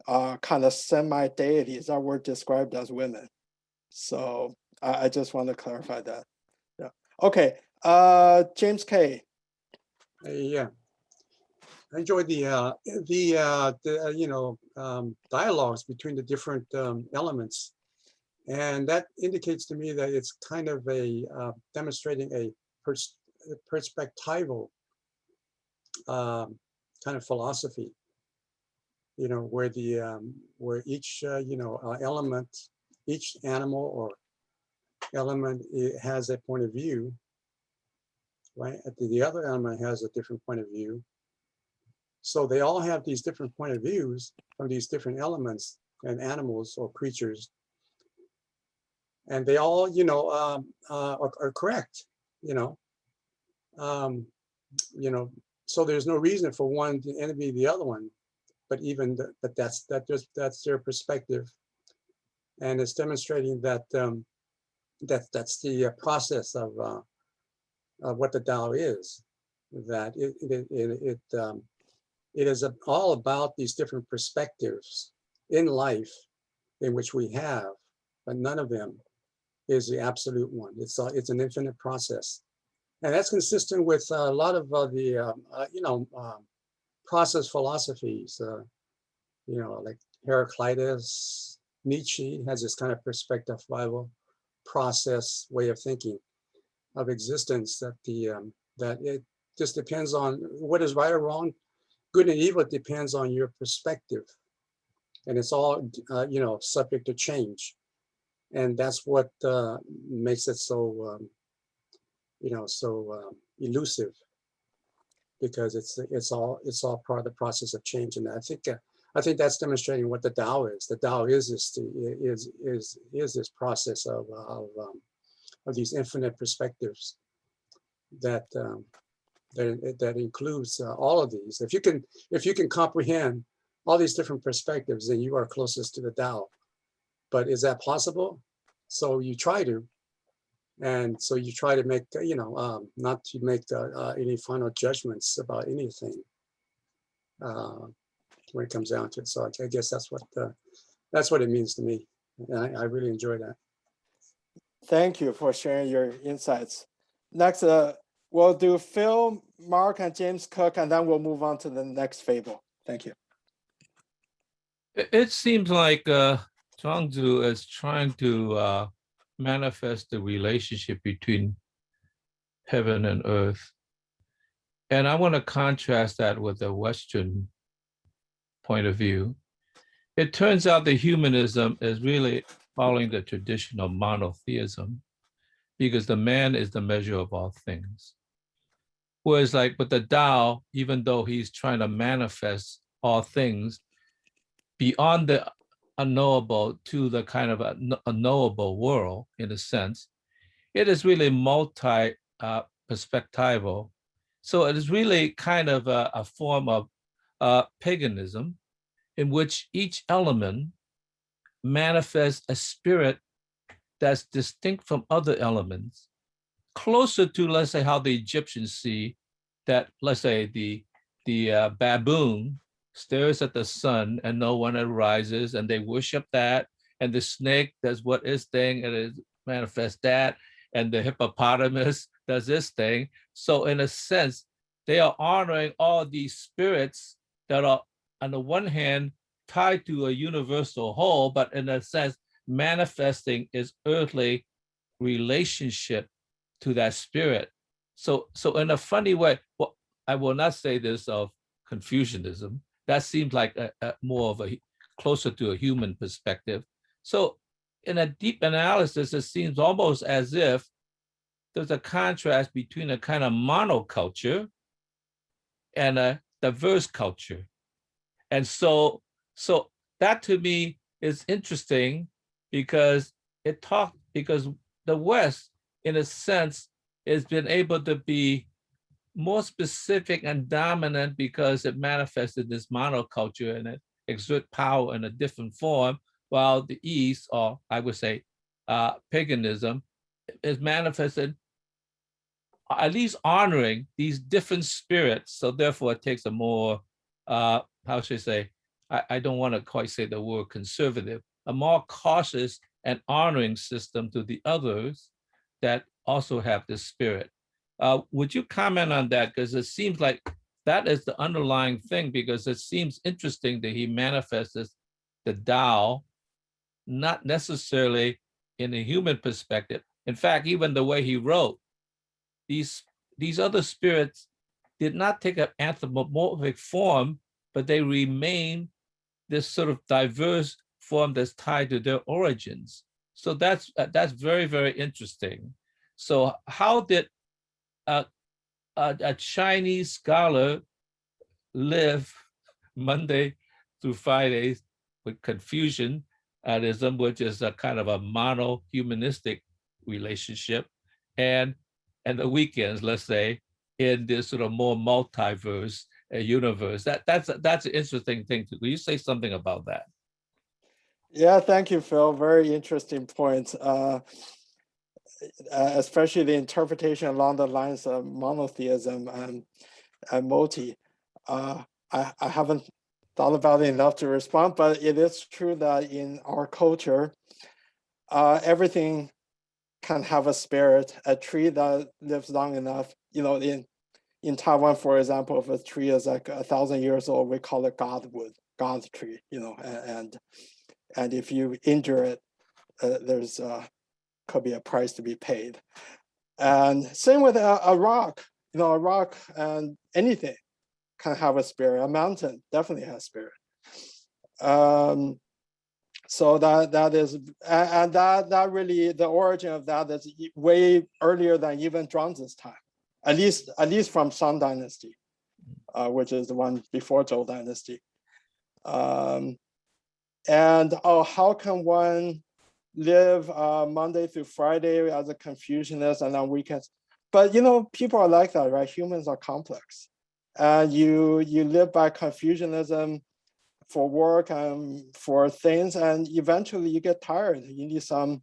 kind of semi-deities that were described as women. So I just want to clarify that. Yeah. Okay. James K. Yeah, I enjoyed the dialogues between the different elements, and that indicates to me that it's kind of a demonstrating a perspectival kind of philosophy. Where where each element, each animal or element has a point of view, right? The other element has a different point of view. So they all have these different point of views from these different elements and animals or creatures, and they all, are correct. So there's no reason for one to envy the other one, but that's their perspective, and it's demonstrating that that's the process of what the Tao is. That it is all about these different perspectives in life in which we have, but none of them is the absolute one. It's an infinite process, and that's consistent with a lot of the process philosophies. Like Heraclitus, Nietzsche has this kind of perspectival process way of thinking of existence, that that it just depends on what is right or wrong, good and evil. It depends on your perspective, and it's all subject to change, and that's what makes it so elusive, because it's all part of the process of change. And I think that's demonstrating what the Tao is. The Tao is this process of these infinite perspectives that includes all of these. If you can comprehend all these different perspectives, then you are closest to the Tao. But is that possible? So you try to, and so you try to make not to make any final judgments about anything when it comes down to it. So I guess that's what it means to me, and I really enjoy that. Thank you for sharing your insights. Next, we'll do Phil, Mark, and James Cook, and then we'll move on to the next fable. Thank you. It seems like Zhuangzi is trying to manifest the relationship between heaven and earth. And I want to contrast that with the Western point of view. It turns out that humanism is really following the tradition of monotheism, because the man is the measure of all things. Whereas with the Tao, even though he's trying to manifest all things beyond the unknowable to the kind of a knowable world, in a sense, it is really multi-perspectival. So it is really kind of a form of paganism, in which each element manifests a spirit that's distinct from other elements, closer to, let's say, how the Egyptians see that, let's say, the baboon stares at the sun and no one arises, and they worship that, and the snake does what its thing and it manifests that, and the hippopotamus does this thing. So in a sense, they are honoring all these spirits that are, on the one hand, tied to a universal whole, but in a sense, manifesting its earthly relationship to that spirit. So in a funny way, well, I will not say this of Confucianism. That seems like more of a closer to a human perspective. So in a deep analysis, it seems almost as if there's a contrast between a kind of monoculture and a diverse culture. And so that to me is interesting, because the West, in a sense, has been able to be more specific and dominant because it manifested this monoculture and it exert power in a different form, while the East, or I would say paganism, is manifested at least honoring these different spirits. So therefore it takes a more, how should I say, I don't want to quite say the word conservative, a more cautious and honoring system to the others that also have this spirit. Would you comment on that? Because it seems like that is the underlying thing, because it seems interesting that he manifests the Tao, not necessarily in a human perspective. In fact, even the way he wrote, these other spirits did not take an anthropomorphic form, but they remain this sort of diverse form that's tied to their origins. So that's very, very interesting. So how did a Chinese scholar live Monday through Fridays with Confucianism, which is a kind of a mono-humanistic relationship, and the weekends, let's say, in this sort of more multiverse universe? That's an interesting thing. Will you say something about that? Yeah, thank you, Phil. Very interesting point. Especially the interpretation along the lines of monotheism and multi. I haven't thought about it enough to respond, but it is true that in our culture, everything can have a spirit. A tree that lives long enough, you know, in Taiwan, for example, if a tree is like 1,000 years old, we call it Godwood, God's tree, you know, and if you injure it, there's could be a price to be paid. And same with a rock, you know, a rock and anything can have a spirit. A mountain definitely has spirit. So that is, and that really, the origin of that is way earlier than even Zhuangzi's time, at least from Song Dynasty, which is the one before Zhou Dynasty. And how can one live Monday through Friday as a Confucianist and on weekends? But you know, people are like that, right? Humans are complex. And you live by Confucianism for work and for things, and eventually you get tired. You need some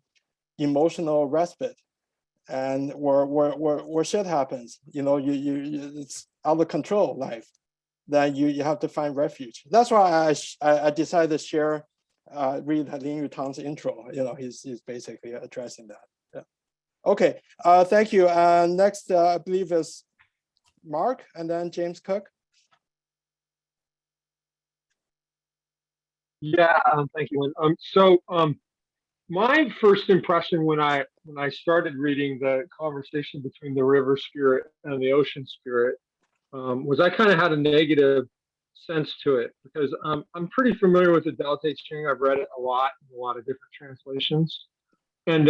emotional respite, and where shit happens, you know, you it's out of control life. Then you have to find refuge. That's why I decided to share. Read Lin Yutang's intro. You know, he's basically addressing that. Yeah. Okay. Thank you. Next, I believe is Mark, and then James Cook. Yeah, thank you. My first impression when I started reading the conversation between the river spirit and the ocean spirit was I kind of had a negative sense to it, because I'm pretty familiar with the Tao Te Ching. I've read it a lot in a lot of different translations, and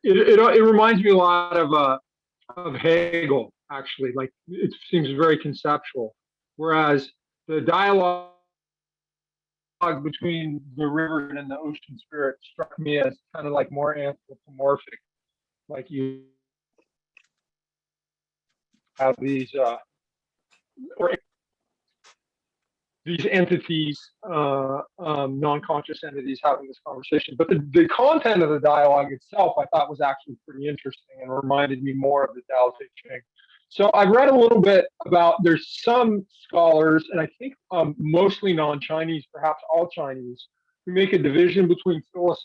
it reminds me a lot of Hegel, actually. Like, it seems very conceptual, whereas the dialogue between the river and the ocean spirit struck me as kind of like more anthropomorphic. Like, you have these entities, non-conscious entities having this conversation. But the content of the dialogue itself, I thought, was actually pretty interesting and reminded me more of the Tao Te Ching. So I've read a little bit about, there's some scholars, and I think mostly non-Chinese, perhaps all Chinese, who make a division between philosophical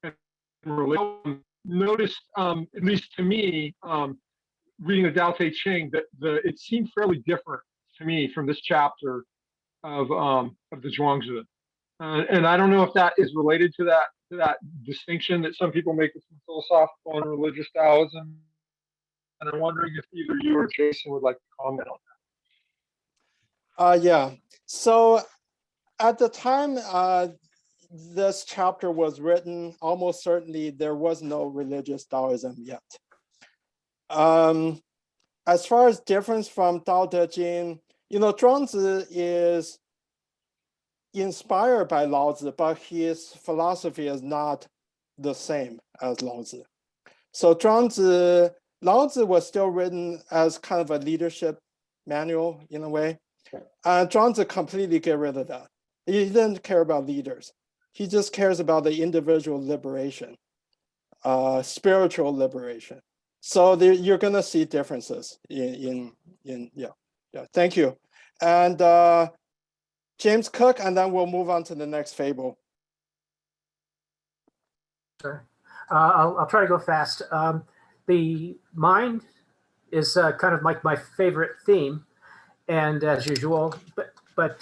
and religion. Noticed, at least to me, reading the Tao Te Ching, that it seemed fairly different to me from this chapter of the Zhuangzi. And I don't know if that is related to that distinction that some people make between philosophical and religious Taoism. And I'm wondering if either you or Jason would like to comment on that. Yeah. So at the time this chapter was written, almost certainly there was no religious Taoism yet. As far as difference from Tao Te Ching, you know, Zhuangzi is inspired by Lao Tzu, but his philosophy is not the same as Lao Tzu. So Zhuangzi, Lao Tzu was still written as kind of a leadership manual in a way. Zhuangzi completely get rid of that. He didn't care about leaders. He just cares about the individual liberation, spiritual liberation. So you're gonna see differences in yeah. Thank you. And James Cook, and then we'll move on to the next fable. Sure. I'll try to go fast. The mind is kind of like my favorite theme, and as usual, but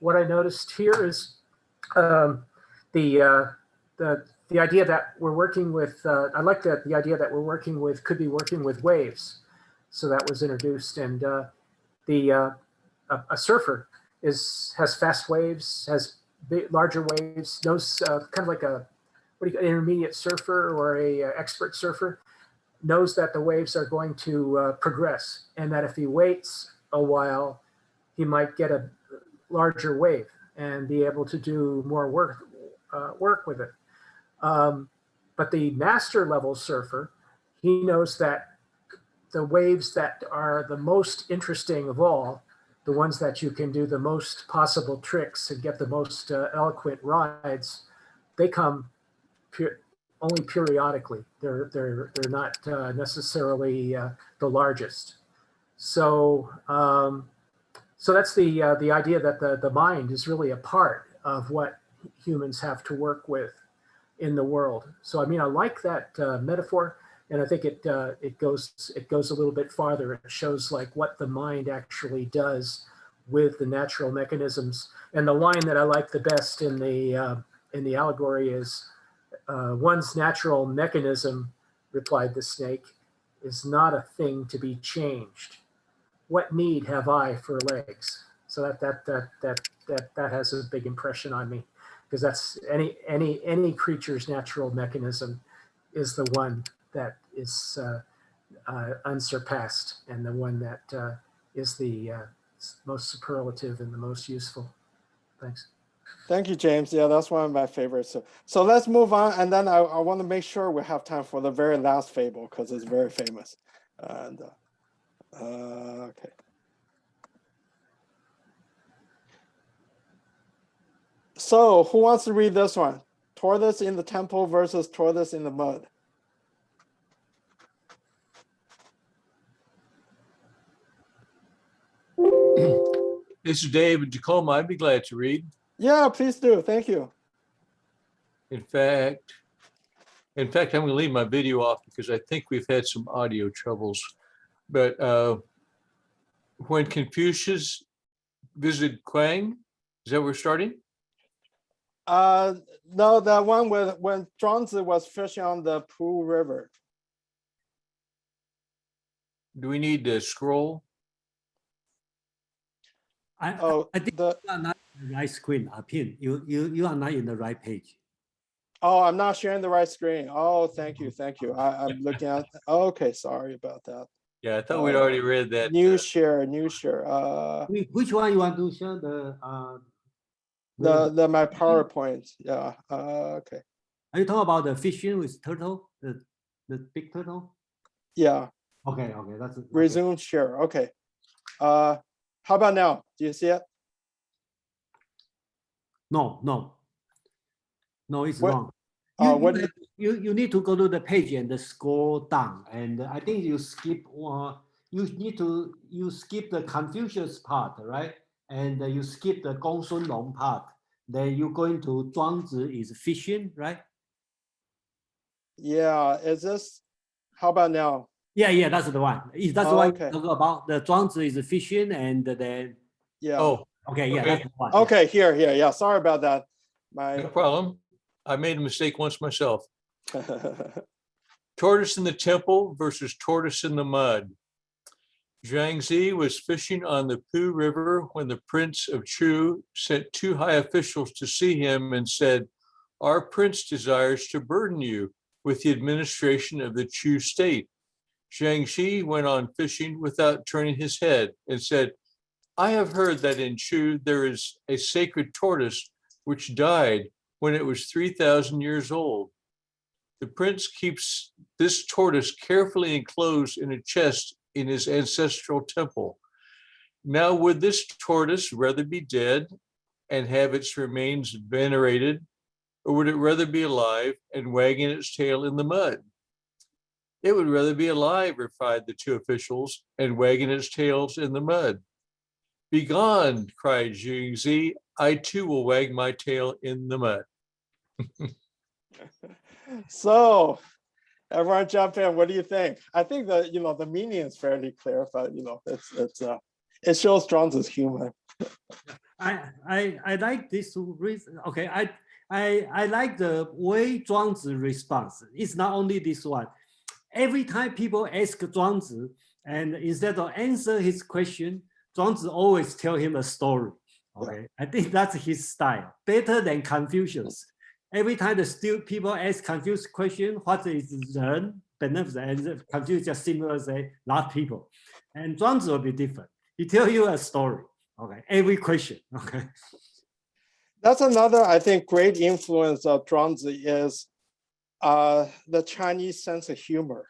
what I noticed here is the idea that we're working with. I like that the idea that we're working with could be working with waves. So that was introduced, and a surfer has fast waves, has larger waves, knows kind of like an intermediate surfer or a expert surfer, knows that the waves are going to progress, and that if he waits a while, he might get a larger wave and be able to do more work with it. But the master level surfer, he knows that the waves that are the most interesting of all, the ones that you can do the most possible tricks and get the most eloquent rides, they come only periodically. They're not necessarily the largest. So so that's the idea that the mind is really a part of what humans have to work with in the world. So I mean, I like that metaphor, and I think it goes a little bit farther. It shows like what the mind actually does with the natural mechanisms. And the line that I like the best in the allegory is, "One's natural mechanism," replied the snake, "is not a thing to be changed. What need have I for legs?" So that has a big impression on me, because that's any creature's natural mechanism is the one that is unsurpassed, and the one that is the most superlative and the most useful. Thanks. Thank you, James. Yeah, that's one of my favorites. So let's move on, and then I want to make sure we have time for the very last fable because it's very famous. And okay. So who wants to read this one? Tortoise in the temple versus tortoise in the mud. This is David Tacoma. I'd be glad to read. Yeah, please do. Thank you. In fact, I'm going to leave my video off because I think we've had some audio troubles. But when Confucius visited Kuang, is that where we're starting? No, that one when Zhuangzi was fishing on the Pooh River. Do we need to scroll? I think the you are not in the right screen, Pin. You are not in the right page. Oh, I'm not sharing the right screen. Oh, thank you. I'm looking at. Okay, sorry about that. Yeah, I thought we'd already read that. New share. Which one you want to share? My PowerPoint. Yeah. Okay. Are you talking about the fishing with turtle, the big turtle? Yeah. Okay, that's okay. Resume share. Okay. How about now? Do you see it? No, it's What? wrong. What? You need to go to the page and scroll down, and I think you skip one. You skip the Confucius part, right? And you skip the Gongsun Long part. Then you go into Zhuangzi is fishing, right? Yeah. Is this? How about now? Yeah, that's the one. That's the one okay. you talk about. The Zhuangzi is fishing, and then Yeah. Oh, okay, yeah, that's the one. Okay, here. Yeah. Sorry about that. no problem. I made a mistake once myself. Tortoise in the temple versus tortoise in the mud. Zhuangzi was fishing on the Pooh River when the Prince of Chu sent two high officials to see him and said, "Our prince desires to burden you with the administration of the Chu state." Zhuangzi went on fishing without turning his head and said, I have heard that in Chu there is a sacred tortoise which died when it was 3,000 years old. The prince keeps this tortoise carefully enclosed in a chest in his ancestral temple. Now, would this tortoise rather be dead and have its remains venerated, or would it rather be alive and wagging its tail in the mud? It would rather be alive, replied the two officials, and wagging its tails in the mud. Begone, cried Zhuangzi. I too will wag my tail in the mud. So, everyone jump in. What do you think? I think that the meaning is fairly clear, but it shows Zhuangzi's humor. I like this reason. Okay, I like the way Zhuangzi responds. It's not only this one. Every time people ask Zhuangzi, and instead of answer his question, Zhuangzi always tell him a story. Okay, I think that's his style, better than Confucius. Every time the people ask confused question, what is Ren, beneficent, and Confucius just simply say, not people. And Zhuangzi will be different. He tell you a story, okay, every question, okay. That's another, I think, great influence of Zhuangzi is the Chinese sense of humor.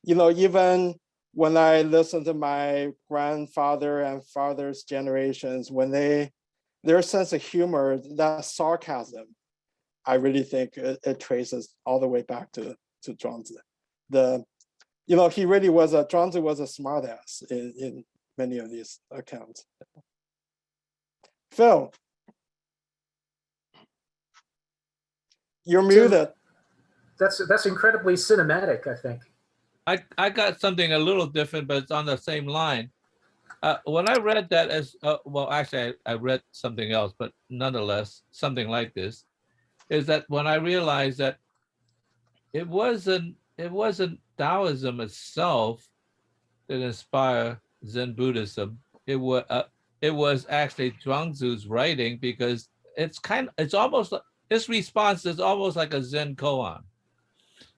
Even when I listen to my grandfather and father's generations, when their sense of humor, that sarcasm, I really think it traces all the way back to Zhuangzi. He really was Zhuangzi was a smartass in many of these accounts. Phil, you're muted. That's incredibly cinematic, I think. I got something a little different, but it's on the same line. When I read that well, actually, I read something else, but nonetheless, something like this, is that when I realized that it wasn't Taoism itself that inspired Zen Buddhism. It was actually Zhuangzi's writing, because it's almost like his response is almost like a Zen koan.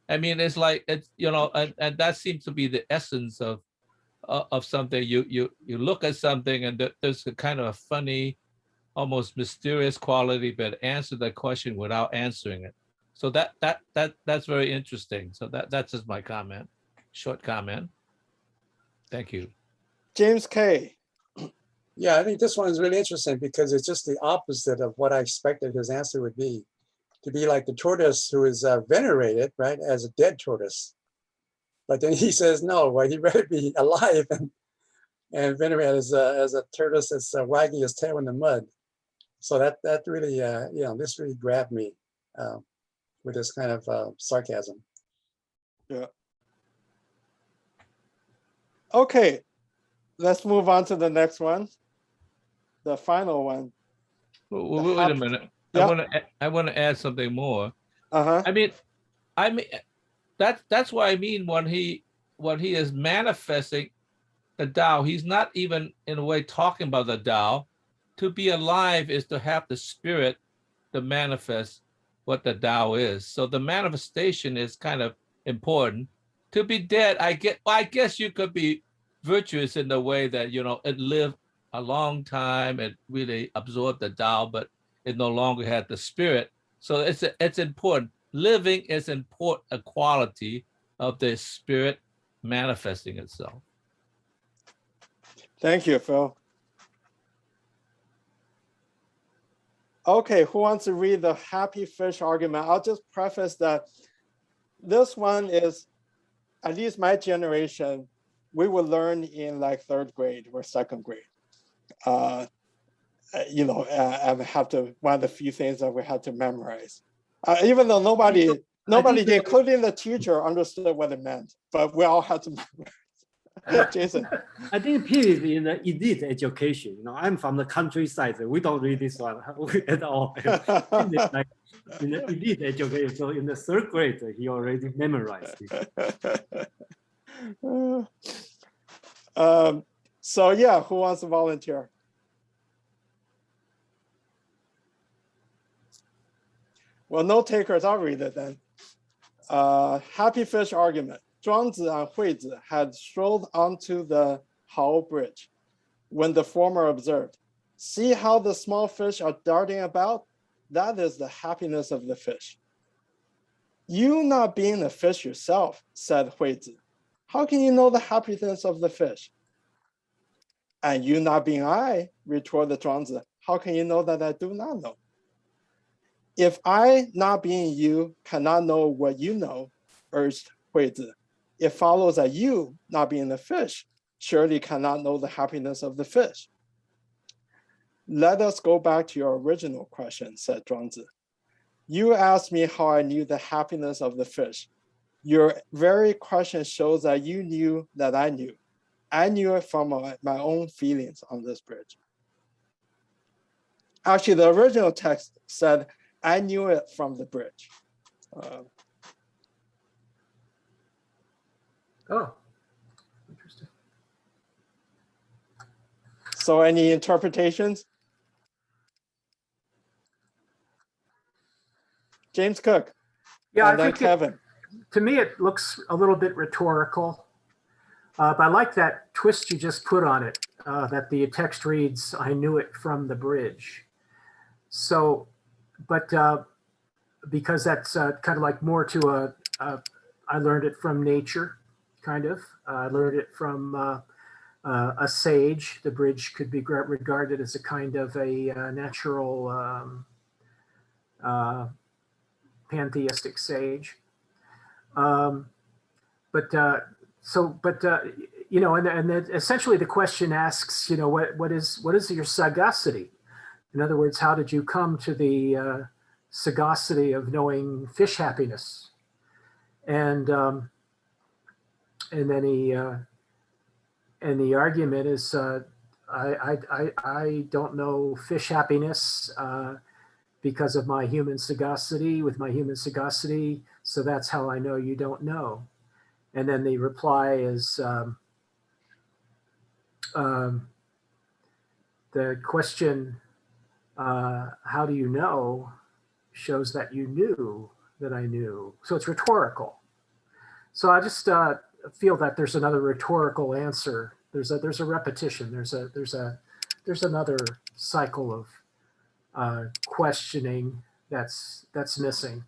I mean, it's like and that seems to be the essence of something. You look at something and there's a kind of a funny, almost mysterious quality, but answer the question without answering it. So that's very interesting. So that's just my comment, short comment. Thank you. James K. Yeah, I think this one is really interesting because it's just the opposite of what I expected his answer would be. To be like the tortoise who is venerated, right, as a dead tortoise. But then he says, no, well, he'd rather be alive and venerated as a tortoise that's wagging his tail in the mud. So that really, this really grabbed me with this kind of sarcasm. Yeah. Okay, let's move on to the next one. The final one. Wait a minute. Yeah. I want to add something more. Uh-huh. I mean, that's what I mean when he is manifesting the Tao. He's not even in a way talking about the Tao. To be alive is to have the spirit to manifest what the Tao is. So the manifestation is kind of important. To be dead, I guess you could be virtuous in the way that it lived a long time, it really absorbed the Tao, but it no longer had the spirit. So it's important. Living is important, a quality of the spirit manifesting itself. Thank you, Phil. Okay, who wants to read the happy fish argument? I'll just preface that this one is, at least my generation, we will learn in like 3rd grade or 2nd grade. I have to, one of the few things that we had to memorize. Even though nobody, including the teacher, understood what it meant, but we all had to memorize. Jason. I think P is in the elite education. I'm from the countryside. We don't read this one at all. Like in the elite education, so in the 3rd grade, he already memorized it. So yeah, who wants to volunteer? Well, no takers, I'll read it then. Happy fish argument. Zhuangzi and Huizi had strolled onto the Hao Bridge. when the former observed, see how the small fish are darting about? That is the happiness of the fish. You not being a fish yourself, said Huizi, how can you know the happiness of the fish? And you not being I, retorted Zhuangzi, how can you know that I do not know? If I not being you cannot know what you know, urged Huizi, it follows that you, not being the fish, surely cannot know the happiness of the fish. Let us go back to your original question, said Zhuangzi. You asked me how I knew the happiness of the fish. Your very question shows that you knew that I knew. I knew it from my own feelings on this bridge. Actually, the original text said, I knew it from the bridge. Oh, interesting. So any interpretations? James Cook. Yeah, and I then think Kevin. To me, it looks a little bit rhetorical. But I like that twist you just put on it, that the text reads, I knew it from the bridge. So, but because that's kind of like more to I learned it from nature, kind of. I learned it from a sage. The bridge could be regarded as a kind of a natural pantheistic sage. You know, and then essentially the question asks, you know, what is your sagacity? In other words, how did you come to the sagacity of knowing fish happiness? And then and the argument is, I don't know fish happiness because of my human sagacity, with my human sagacity, so that's how I know you don't know. And then the reply is, the question, how do you know, shows that you knew that I knew. So it's rhetorical. So I just feel that there's another rhetorical answer. There's a repetition. There's another cycle of questioning that's missing.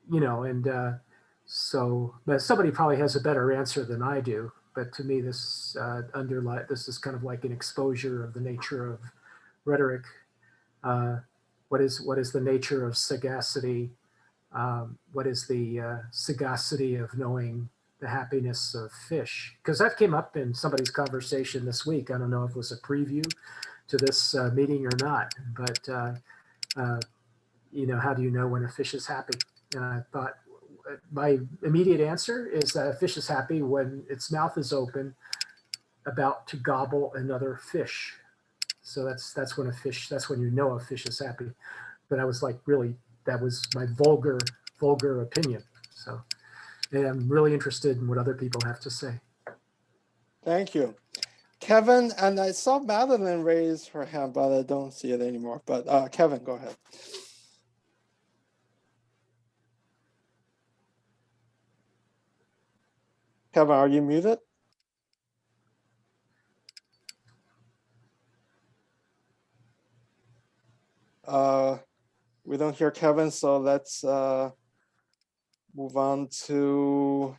You know, and so, but somebody probably has a better answer than I do. But to me, this this is kind of like an exposure of the nature of rhetoric. What is the nature of sagacity? What is the sagacity of knowing the happiness of fish? Because that came up in somebody's conversation this week. I don't know if it was a preview to this meeting or not, but you know, how do you know when a fish is happy? And I thought my immediate answer is that a fish is happy when its mouth is open, about to gobble another fish. So that's when you know a fish is happy. But I was like, really, that was my vulgar opinion. So, and I'm really interested in what other people have to say. Thank you. Kevin, and I saw Madeline raise her hand, but I don't see it anymore. But Kevin, go ahead. Kevin, are you muted? We don't hear Kevin, so let's move on to,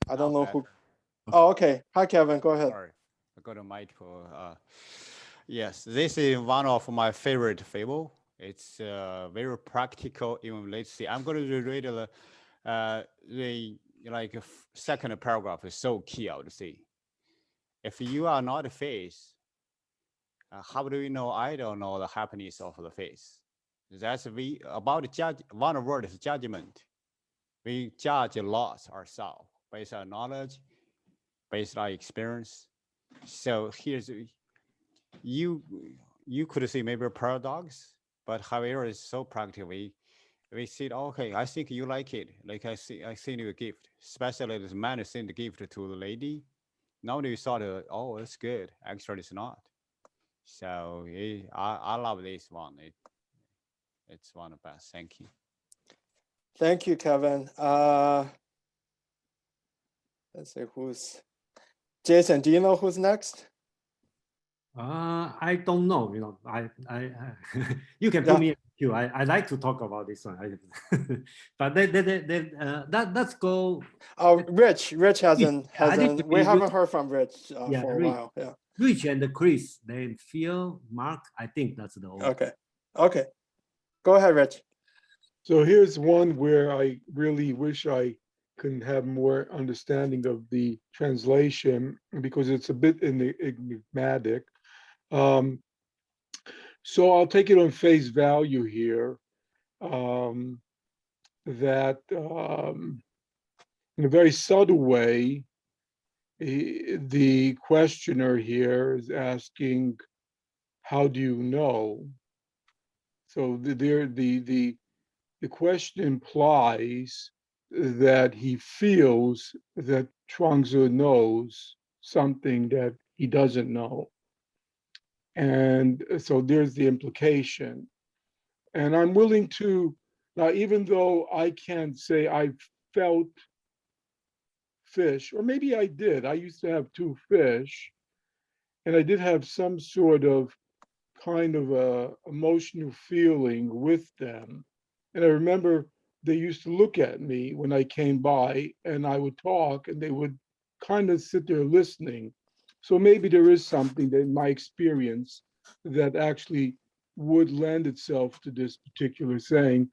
I don't know who. Oh, okay. Hi, Kevin. Go ahead. Sorry, I got a multiple. Yes, this is one of my favorite fable. It's very practical. Even let's see, I'm going to read the second paragraph is so key. I would say, if you are not a face, how do you know I don't know the happiness of the face? That's about judge. One word is judgment. We judge a lot ourselves based on knowledge, based on experience. So here's you could say maybe a paradox, but however, it's so practical. We said, okay, I think you like it. Like I send you a gift, especially this man sent the gift to the lady. Now you thought, oh, it's good. Actually, it's not. So I love this one. It's one of the best. Thank you. Thank you, Kevin. Let's see who's. Jason, do you know who's next? I don't know. You know, you can put me in queue. I like to talk about this one. But let's go. Oh, Rich hasn't. We haven't heard from Rich for a Rich. while. Yeah. Rich and Chris, then Phil, Mark. I think that's the order. Okay. Okay. Go ahead, Rich. So here's one where I really wish I could have more understanding of the translation because it's a bit enigmatic. So I'll take it on face value here that in a very subtle way, the questioner here is asking, how do you know? So the question implies that he feels that Chuangtse knows something that he doesn't know. And so there's the implication. And I'm willing to, now, even though I can't say I felt fish, or maybe I did. I used to have 2 fish, and I did have some sort of kind of a emotional feeling with them. And I remember they used to look at me when I came by and I would talk and they would kind of sit there listening. So maybe there is something that in my experience that actually would lend itself to this particular saying.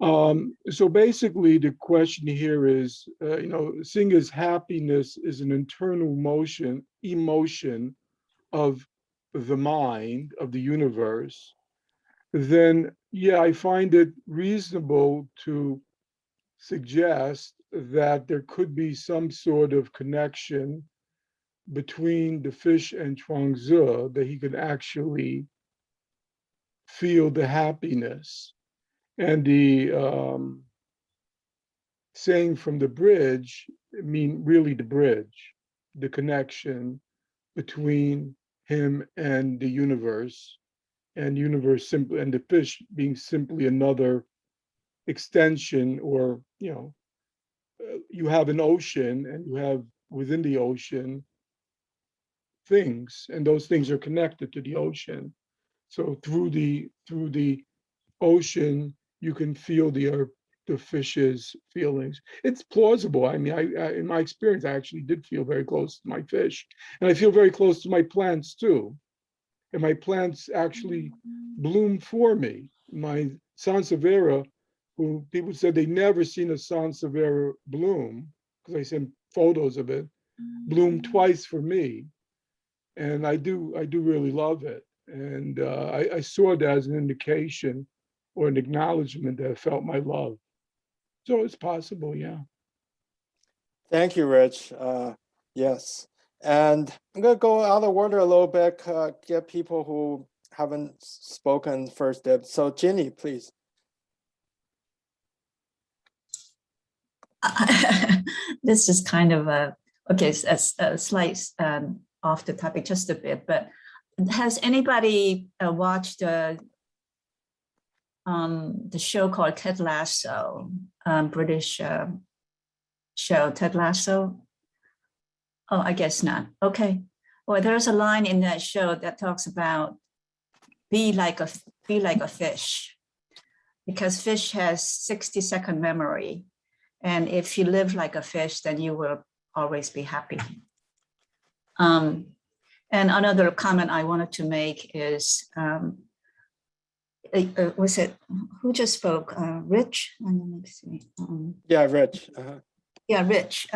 So basically the question here is, seeing as happiness is an internal emotion of the mind, of the universe, then yeah, I find it reasonable to suggest that there could be some sort of connection between the fish and Chuangtse, that he could actually feel the happiness. And the saying from the bridge, I mean really the bridge, the connection between him and the universe, and universe simply, and the fish being simply another extension, or you have an ocean and you have within the ocean things, and those things are connected to the ocean. So through the ocean, you can feel the fish's feelings. It's plausible. I mean, I in my experience, I actually did feel very close to my fish, and I feel very close to my plants too. And my plants actually bloom for me. My sansevieria, who people said they never seen a sansevieria bloom, because I sent photos of it, bloomed twice for me. And I do really love it. And I saw it as an indication or an acknowledgement that I felt my love. So it's possible, yeah. Thank you, Rich. Yes. And I'm going to go out of order a little bit, get people who haven't spoken first dib. So Ginny, please. This is kind of a slight off the topic just a bit, but has anybody watched the show called Ted Lasso, British show, Ted Lasso? Oh, I guess not. Okay. Well, there's a line in that show that talks about be like a fish, because fish has 60-second memory. And if you live like a fish, then you will always be happy. And another comment I wanted to make is, was it, who just spoke? Rich? Let me see. Yeah, Rich. Yeah, Rich.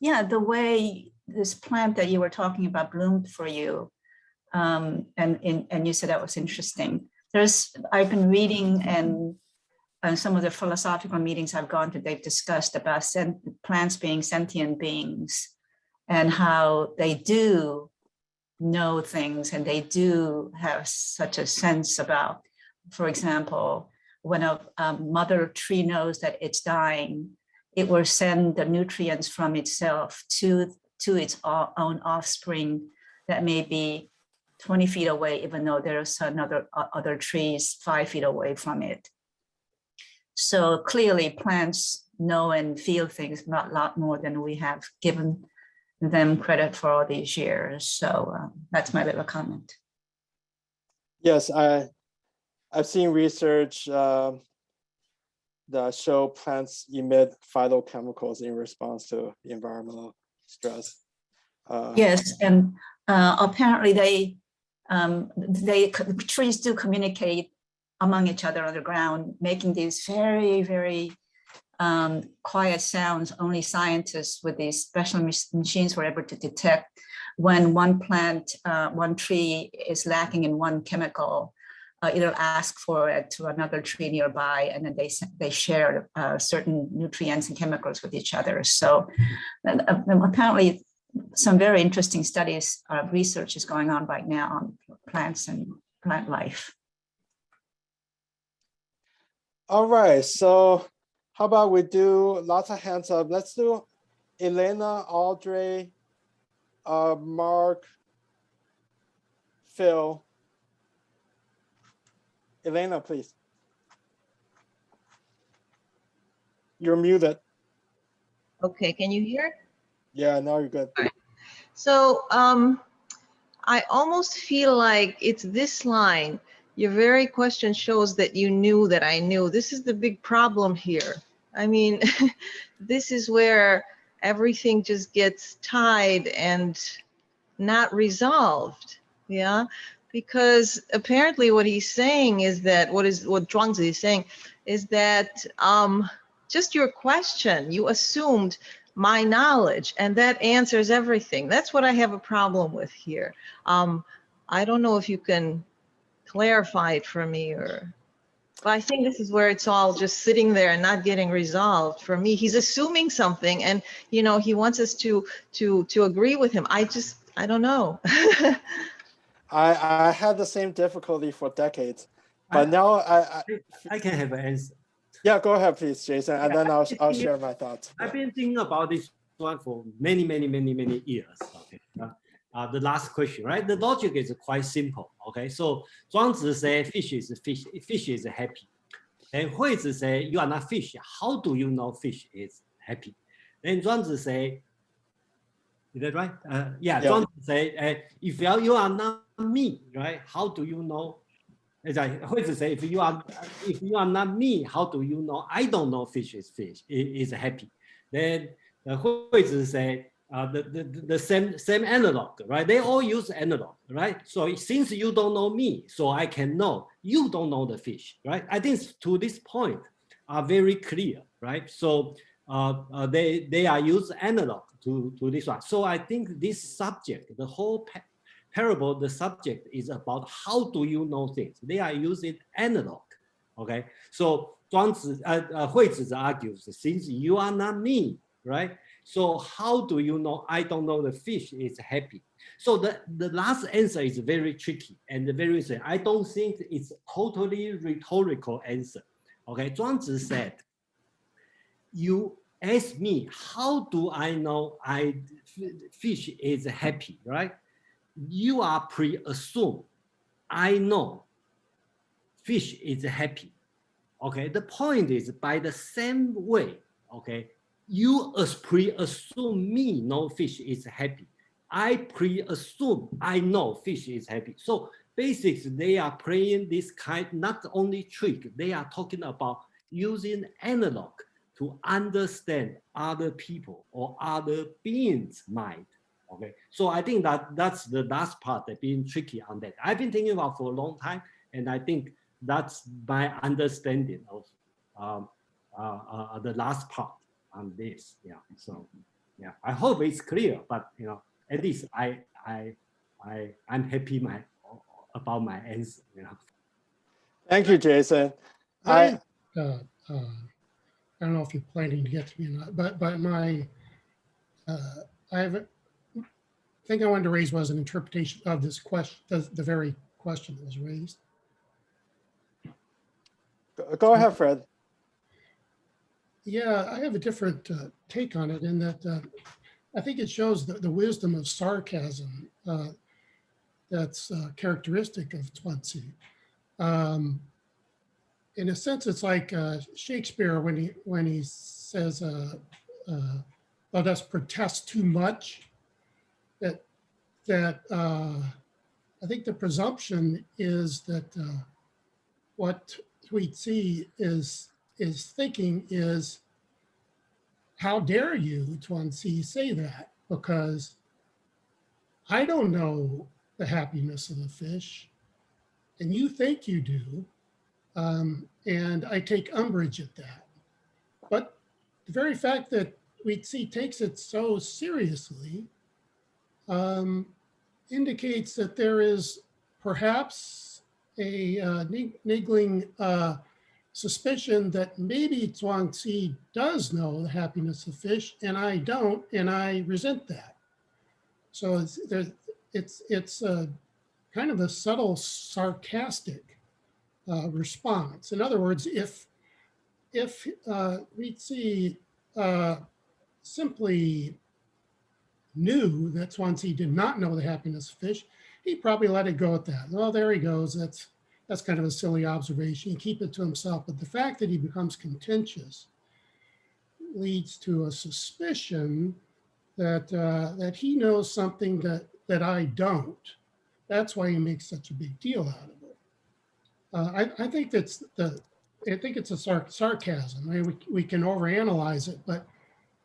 Yeah, the way this plant that you were talking about bloomed for you, and you said that was interesting. I've been reading, and some of the philosophical meetings I've gone to, they've discussed about plants being sentient beings and how they do know things and they do have such a sense about, for example, when a mother tree knows that it's dying, it will send the nutrients from itself to its own offspring that may be 20 feet away, even though there's other trees 5 feet away from it. So clearly plants know and feel things a lot more than we have given them credit for all these years. So that's my little comment. Yes, I've seen research that show plants emit phytochemicals in response to environmental stress. Yes, and apparently trees do communicate among each other on the ground, making these very, very quiet sounds. Only scientists with these special machines were able to detect when one plant, one tree is lacking in one chemical. It'll ask for it to another tree nearby, and then they share certain nutrients and chemicals with each other. So apparently some very interesting studies, research is going on right now on plants and plant life. All right, so how about we do lots of hands up. Let's do Elena, Audrey, Mark, Phil. Elena, please. You're muted. Okay, can you hear? Yeah, now you're good. All right. So I almost feel like it's this line. Your very question shows that you knew that I knew. This is the big problem here. I mean, this is where everything just gets tied and not resolved. Yeah, because apparently what he's saying is that what Zhuangzi is saying is that just your question, you assumed my knowledge, and that answers everything. That's what I have a problem with here. I don't know if you can clarify it for me, but I think this is where it's all just sitting there and not getting resolved. For me, he's assuming something, and he wants us to agree with him. I don't know. I had the same difficulty for decades, but now I can have an answer. Yeah, go ahead, please, Jason, and then I'll share my thoughts. I've been thinking about this one for many years. Okay. The last question, right? The logic is quite simple. Okay, so Zhuangzi say fish is happy, and Huizi say you are not fish. How do you know fish is happy? Then Zhuangzi say, is that right? Yeah. Zhuangzi say if you are not me, right? How do you know? As I always say, if you are not me, how do you know? I don't know fish is happy. Then Huizi say the same analog, right? They all use analog, right? So since you don't know me, so I can know you don't know the fish, right? I think to this point are very clear, right? So they are use analog to this one. So I think this subject, the whole parable, the subject is about how do you know things. They are using analog, okay? So Huizi argues, since you are not me, right? So how do you know I don't know the fish is happy? So the last answer is very tricky and very simple. I don't think it's totally rhetorical answer, okay? Zhuangzi said, you ask me, how do I know fish is happy, right? You are pre-assume I know fish is happy. Okay, the point is by the same way, okay, you pre-assume me know fish is happy. I pre-assume I know fish is happy. So basically they are playing this kind, not only trick, they are talking about using analog to understand other people or other beings' mind. Okay, so I think that's the last part that being tricky on that. I've been thinking about for a long time, and I think that's my understanding of the last part on this. Yeah, so yeah, I hope it's clear, but at least I'm happy about my answer. Thank you, Jason. I don't know if you're planning to get to me or not, but my thing I wanted to raise was an interpretation of this question, the very question that was raised. Go ahead, Fred. Yeah, I have a different take on it in that I think it shows the wisdom of sarcasm that's characteristic of Chuangtse. In a sense, it's like Shakespeare when he says, "Let us protest too much." that I think the presumption is that what Chuangtse is thinking is, how dare you, Zhuangzi, say that? Because I don't know the happiness of the fish, and you think you do, and I take umbrage at that. But the very fact that Chuangzi takes it so seriously indicates that there is perhaps a niggling suspicion that maybe Zhuangzi does know the happiness of fish, and I don't, and I resent that. So it's a kind of a subtle sarcastic response. In other words, if Chuangzi simply knew that Zhuangzi did not know the happiness of fish, he'd probably let it go at that. Oh, there he goes. That's kind of a silly observation. He'd keep it to himself. But the fact that he becomes contentious leads to a suspicion that he knows something that I don't. That's why he makes such a big deal out of it. I think it's a sarcasm. I mean, we can overanalyze it, but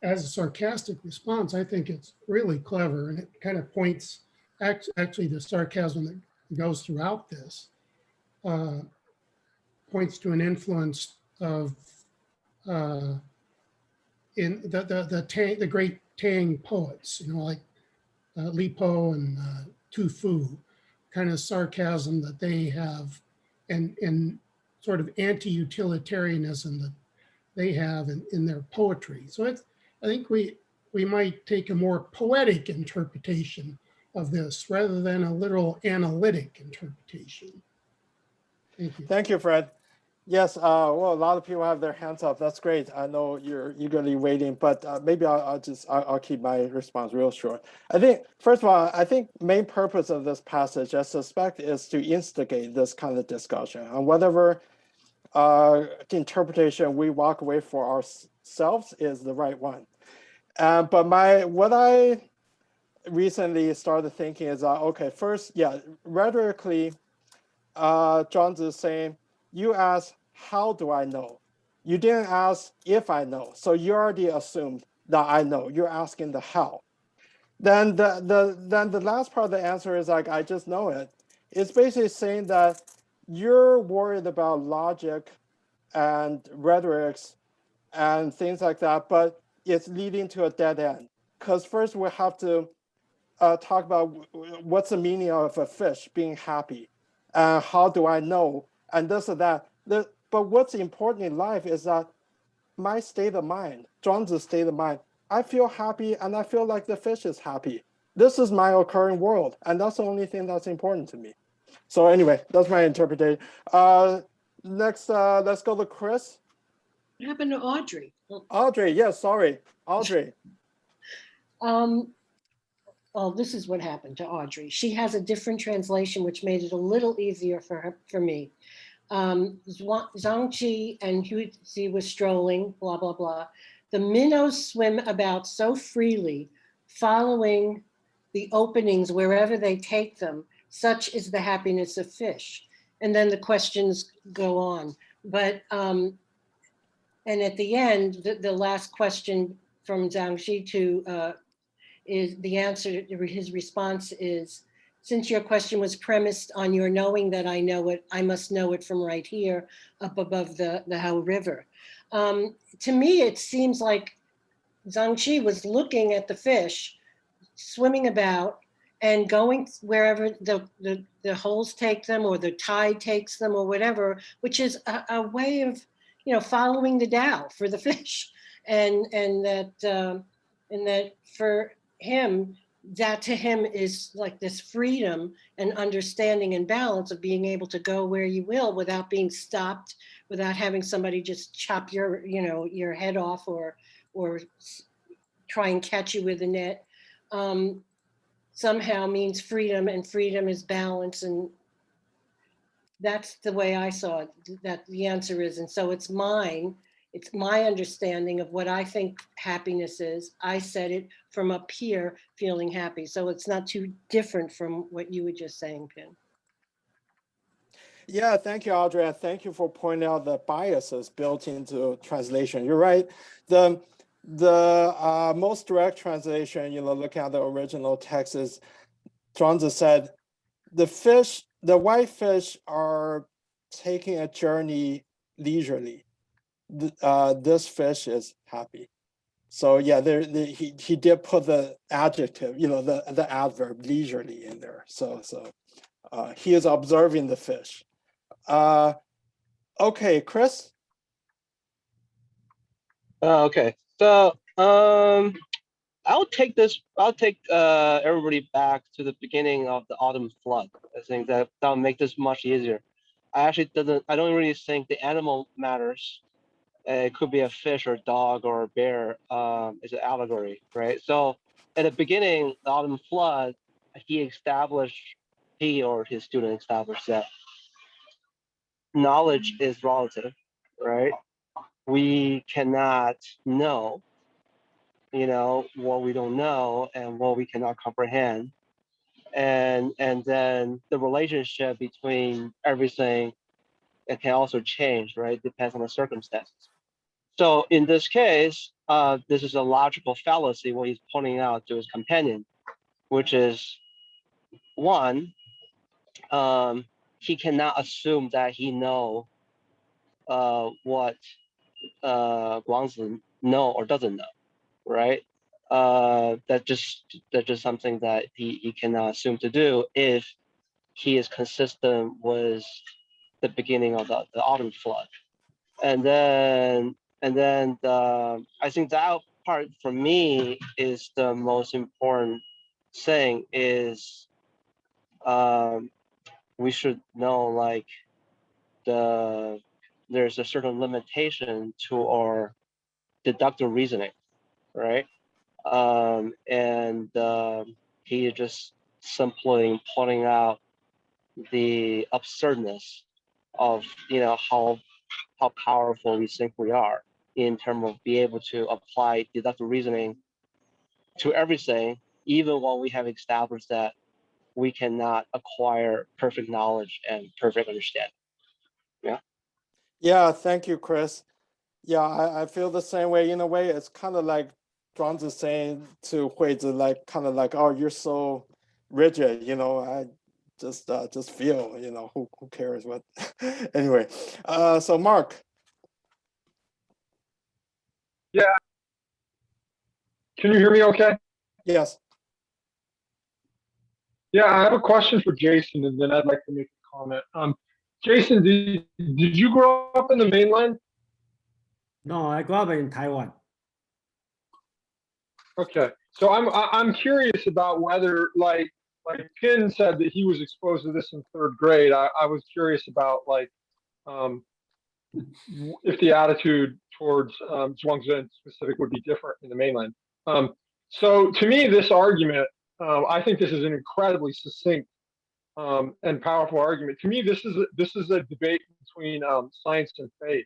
as a sarcastic response, I think it's really clever, and it kind of points, actually the sarcasm that goes throughout this points to an influence of in the great Tang poets, like Li Po and Tu Fu, kind of sarcasm that they have, and sort of anti-utilitarianism that they have in their poetry. So I think we might take a more poetic interpretation of this rather than a literal analytic interpretation. Thank you. Thank you, Fred. Yes, well, a lot of people have their hands up. That's great. I know you're eagerly waiting, but maybe I'll keep my response real short. I think, first of all, I think main purpose of this passage, I suspect, is to instigate this kind of discussion on whatever interpretation we walk away for ourselves is the right one. But what I recently started thinking is, okay, first, yeah, rhetorically, Zhuangzi is saying, you ask, how do I know? You didn't ask if I know. So you already assumed that I know. You're asking the how. Then the last part of the answer is like, I just know it. It's basically saying that you're worried about logic and rhetorics and things like that, but it's leading to a dead end. Because first we have to talk about what's the meaning of a fish being happy, and how do I know, and this or that. But what's important in life is that my state of mind, Zhuangzi's state of mind, I feel happy and I feel like the fish is happy. This is my occurring world, and that's the only thing that's important to me. So anyway, that's my interpretation. Next, let's go to Chris. What happened to Audrey? Audrey, yes, sorry, Audrey. Well, this is what happened to Audrey. She has a different translation, which made it a little easier for me. Zhuangzi and Chuangtse were strolling, blah, blah, blah. The minnows swim about so freely, following the openings wherever they take them. Such is the happiness of fish. And then the questions go on. But, and at the end, the last question from Zhuangzi to is the answer, his response is, since your question was premised on your knowing that I know it, I must know it from right here up above the Hao River. To me, it seems like Zhuangzi was looking at the fish swimming about and going wherever the holes take them or the tide takes them or whatever, which is a way of, following the Tao for the fish. And that for him, that to him is like this freedom and understanding and balance of being able to go where you will without being stopped, without having somebody just chop your head off or try and catch you with a net. Somehow means freedom, and freedom is balance, and that's the way I saw it, that the answer is. And so it's mine It's my understanding of what I think happiness is. I said it from up here feeling happy. So it's not too different from what you were just saying, Pin. Yeah, thank you, Audrey. And thank you for pointing out the biases built into translation. You're right. The most direct translation, looking at the original text is Zhuangzi said, the white fish are taking a journey leisurely. This fish is happy. So yeah, he did put the adjective, the adverb leisurely in there. So he is observing the fish. Okay, Chris. Okay, so I'll take everybody back to the beginning of the autumn flood. I think that'll make this much easier. I don't really think the animal matters. It could be a fish or a dog or a bear. It's an allegory, right? So at the beginning, the autumn flood, he or his student established that knowledge is relative, right? We cannot know, what we don't know and what we cannot comprehend. And then the relationship between everything, it can also change, right? Depends on the circumstances. So in this case, this is a logical fallacy what he's pointing out to his companion, which is one, he cannot assume that he know what Zhuangzi know or doesn't know, right? That's just something that he cannot assume to do if he is consistent with the beginning of the autumn flood. And then I think that part for me is the most important thing is we should know there's a certain limitation to our deductive reasoning, right? He is just simply pointing out the absurdness of how powerful we think we are in terms of being able to apply deductive reasoning to everything, even when we have established that we cannot acquire perfect knowledge and perfect understanding. Yeah. Yeah, thank you, Chris. Yeah, I feel the same way. In a way, it's kind of like Zhuangzi saying to Huizi, oh, you're so rigid, I just feel, who cares what. Anyway, so Mark. Yeah. Can you hear me okay? Yes. Yeah, I have a question for Jason, and then I'd like to make a comment. Jason, did you grow up in the mainland? No, I grew up in Taiwan. Okay, so I'm curious about whether like Pin said that he was exposed to this in third grade. I was curious about if the attitude towards Zhuangzi in specific would be different in the mainland. So to me, this argument, I think this is an incredibly succinct and powerful argument. To me, this is a debate between science and faith,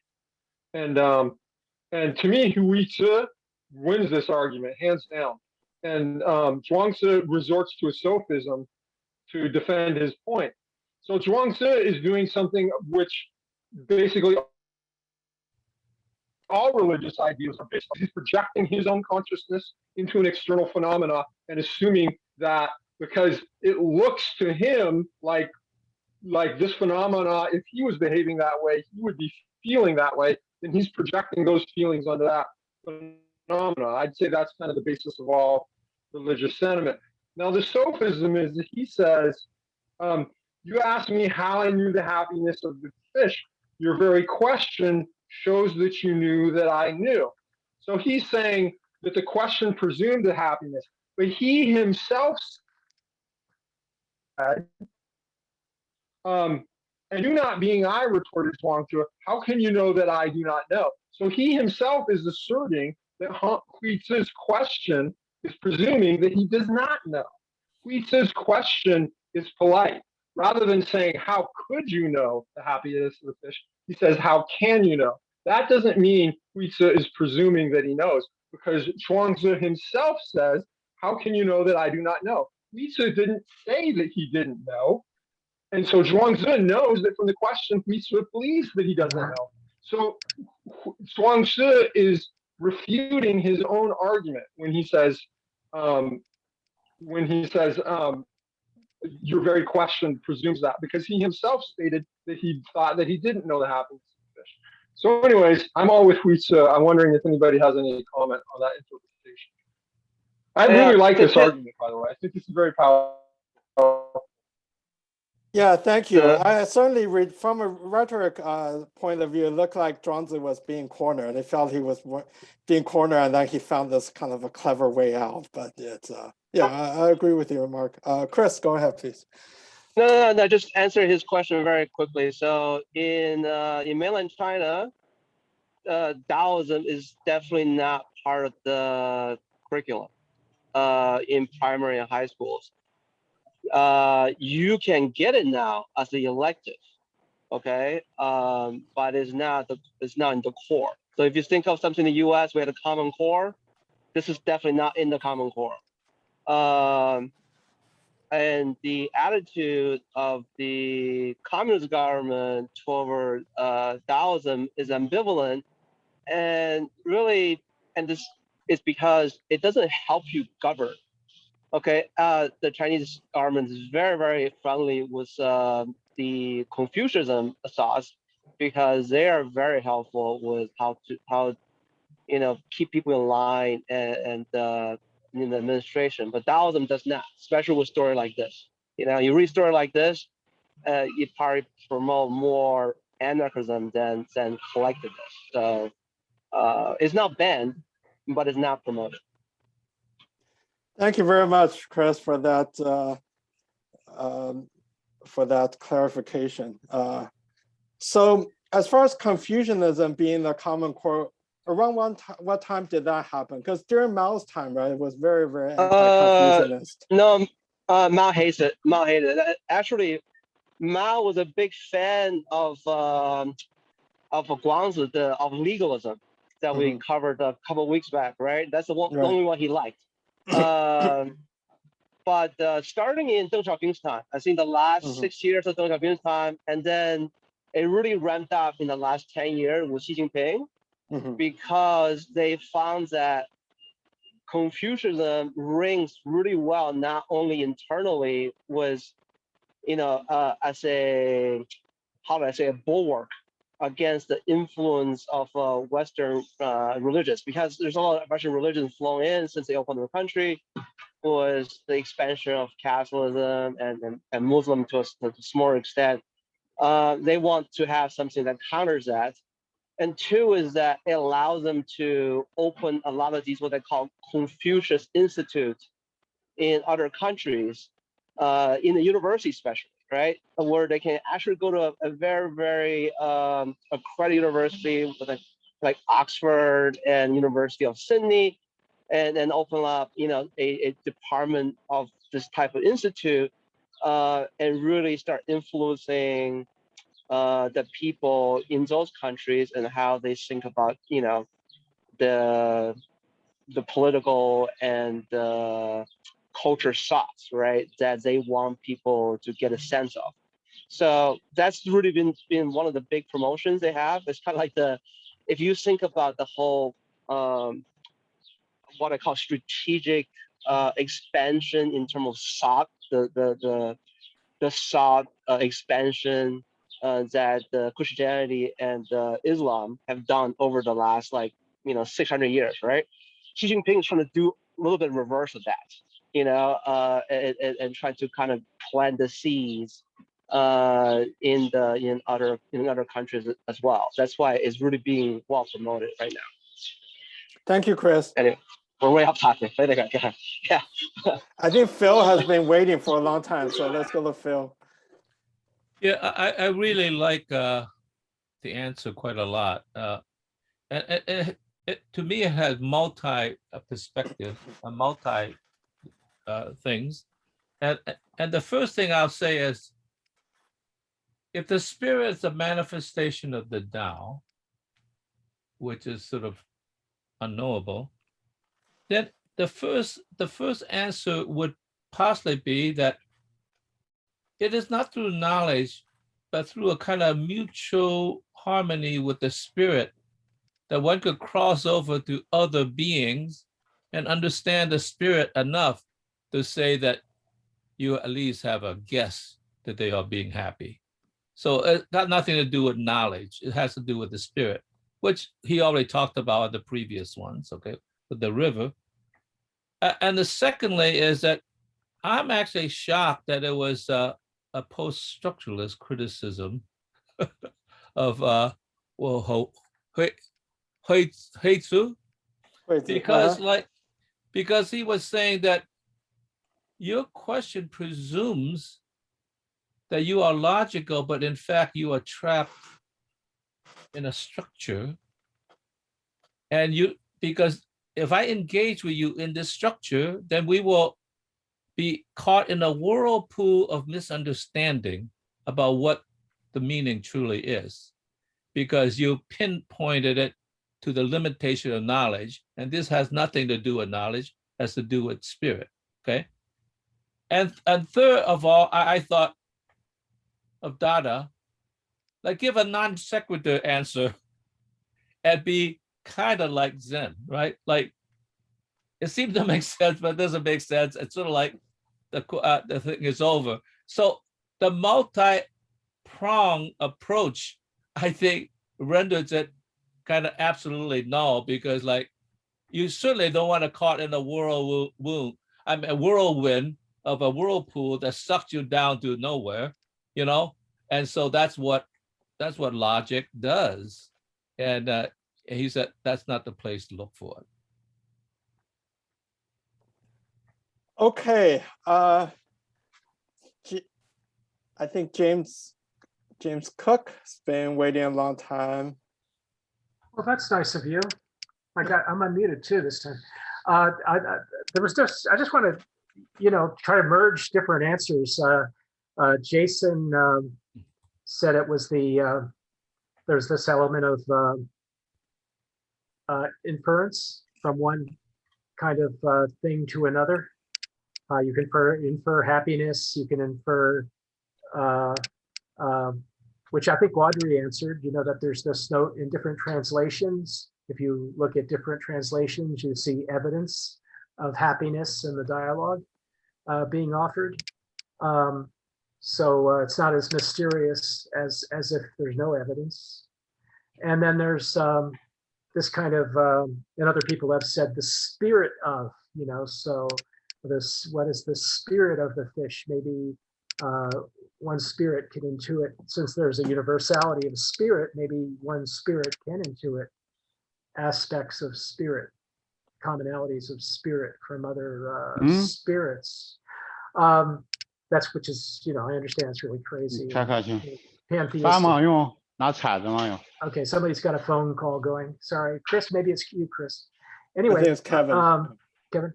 and to me, Huizi wins this argument hands down, and Zhuangzi resorts to a sophism to defend his point. So Zhuangzi is doing something which basically all religious ideas are based on. He's projecting his own consciousness into an external phenomena and assuming that because it looks to him like this phenomena, if he was behaving that way, he would be feeling that way, then he's projecting those feelings onto that phenomena. I'd say that's kind of the basis of all religious sentiment. Now, the sophism is that he says, you asked me how I knew the happiness of the fish. Your very question shows that you knew that I knew. So he's saying that the question presumed the happiness, but he himself said, and you not being I, retorted Zhuangzi, how can you know that I do not know? So he himself is asserting that Huizi's question is presuming that he does not know. Huizi's question is polite. Rather than saying, how could you know the happiness of the fish? He says, how can you know? That doesn't mean Huizi is presuming that he knows, because Chuangtse himself says, how can you know that I do not know? Huizi didn't say that he didn't know. And so Zhuangzi knows that from the question, Huizi believes that he doesn't know. So Zhuangzi is refuting his own argument when he says, your very question presumes that, because he himself stated that he thought that he didn't know the happiness of the fish. So anyways, I'm all with Huizi. I'm wondering if anybody has any comment on that interpretation. I really like this argument, by the way. I think this is very powerful. Yeah, thank you. I certainly read from a rhetoric point of view, it looked like Zhuangzi was being cornered. I felt he was being cornered, and then he found this kind of a clever way out. But it's, yeah, I agree with you, Mark. Chris, go ahead, please. No, just answer his question very quickly. So in mainland China, Taoism is definitely not part of the curriculum in primary and high schools. You can get it now as the elective, okay, but it's not in the core. So if you think of something in the U.S., we had a Common Core. This is definitely not in the Common Core. And the attitude of the communist government toward Taoism is ambivalent, and really, and this is because it doesn't help you govern. Okay, the Chinese government is very, very friendly with the Confucianism thoughts, because they are very helpful with how keep people in line and in the administration. But Taoism does not, especially with story like this. You read story like this, you probably promote more anarchism than collectivism. So it's not banned, but it's not promoted. Thank you very much, Chris, for that clarification. So as far as Confucianism being the common core, around what time did that happen? Because during Mao's time, right, it was very, very anti-Confucianist. No, Mao hates it. Mao hated it. Actually, Mao was a big fan of Zhuangzi, of legalism that we covered a couple of weeks back, right? That's the only one he liked. But starting in Deng Xiaoping's time, I think the last 6 years of Deng Xiaoping's time, and then it really ramped up in the last 10 years with Xi Jinping, because they found that Confucianism rings really well, not only internally with, as a, a bulwark against the influence of Western religions, because there's a lot of Western religions flowing in since they opened the country, was the expansion of Catholicism and Muslim to a smaller extent. They want to have something that counters that. And two is that it allows them to open a lot of these, what they call Confucius Institutes in other countries, in the university especially, right? Where they can actually go to a very, very accredited university with like Oxford and University of Sydney, and then open up, a department of this type of institute, and really start influencing the people in those countries and how they think about, the political and the culture thoughts, right, that they want people to get a sense of. So that's really been one of the big promotions they have. It's kind of like if you think about the whole, what I call strategic expansion in terms of thought, the thought expansion that Christianity and Islam have done over the last 600 years, right? Xi Jinping is trying to do a little bit reverse of that, and trying to kind of plant the seeds in other countries as well. That's why it's really being well promoted right now. Thank you, Chris. Anyway, we're way off topic. Yeah. I think Phil has been waiting for a long time, so let's go to Phil. Yeah, I really like the answer quite a lot. And to me, it has multi perspective, multi things. And the first thing I'll say is, if the spirit is a manifestation of the Tao, which is sort of unknowable, then the first answer would possibly be that it is not through knowledge, but through a kind of mutual harmony with the spirit that one could cross over to other beings and understand the spirit enough to say that you at least have a guess that they are being happy. So it got nothing to do with knowledge. It has to do with the spirit, which he already talked about in the previous ones, okay, with the river. And the secondly is that I'm actually shocked that it was a post-structuralist criticism of Hui-Tzu, because he was saying that your question presumes that you are logical, but in fact you are trapped in a structure. And because if I engage with you in this structure, then we will be caught in a whirlpool of misunderstanding about what the meaning truly is, because you pinpointed it to the limitation of knowledge. And this has nothing to do with knowledge, it has to do with spirit, okay? And third of all, I thought of Dada, like give a non sequitur answer and be kind of like Zen, right? Like it seems to make sense, but it doesn't make sense. It's sort of like the thing is over. So the multi-pronged approach, I think, renders it kind of absolutely null, because like you certainly don't want to caught in a whirlwind of a whirlpool that sucks you down to nowhere, you know? And so that's what logic does. And he said that's not the place to look for it. Okay, I think James Cook's been waiting a long time. Well, that's nice of you. I'm unmuted too this time. I just want to, try to merge different answers. Jason said it was there's this element of inference from one kind of thing to another. You can infer happiness, you can infer, which I think Audrey answered, that there's this note in different translations. If you look at different translations, you see evidence of happiness in the dialogue being offered. So it's not as mysterious as if there's no evidence. And then there's this kind of, and other people have said the spirit of, so what is the spirit of the fish? Maybe one spirit can intuit, since there's a universality of spirit, maybe one spirit can intuit aspects of spirit, commonalities of spirit from other spirits. Which is, I understand it's really crazy. Okay, somebody's got a phone call going. Sorry, Chris, maybe it's you, Chris. Anyway, I think it's Kevin. Kevin.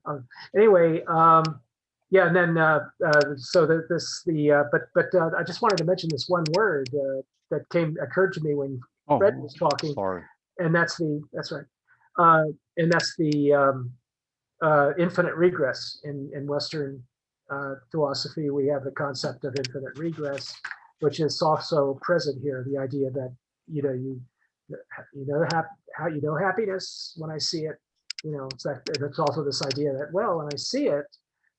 Anyway, yeah, and then I just wanted to mention this one word that occurred to me when Fred was talking, and that's the infinite regress. In Western philosophy, we have the concept of infinite regress, which is also present here. The idea that happiness when I see it. It's also this idea that, well, when I see it,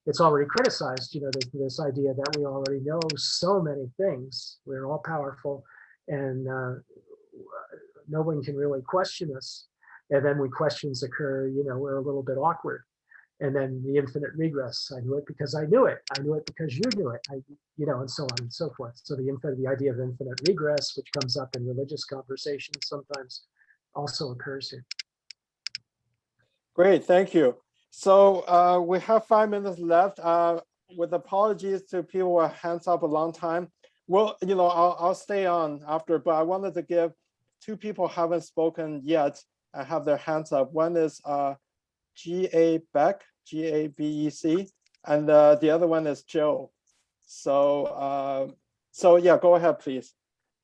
it's already criticized. There's this idea that we already know so many things. We're all powerful, and no one can really question us. And then when questions occur, we're a little bit awkward. And then the infinite regress. I knew it because I knew it. I knew it because you knew it. And so on and so forth. So the idea of infinite regress, which comes up in religious conversations sometimes, also occurs here. Great, thank you. So we have 5 minutes left. With apologies to people with hands up a long time. Well, I'll stay on after, but I wanted to give 2 people who haven't spoken yet and have their hands up. One is G.A. Beck, G-A-B-E-C, and the other one is Joe. So yeah, go ahead, please.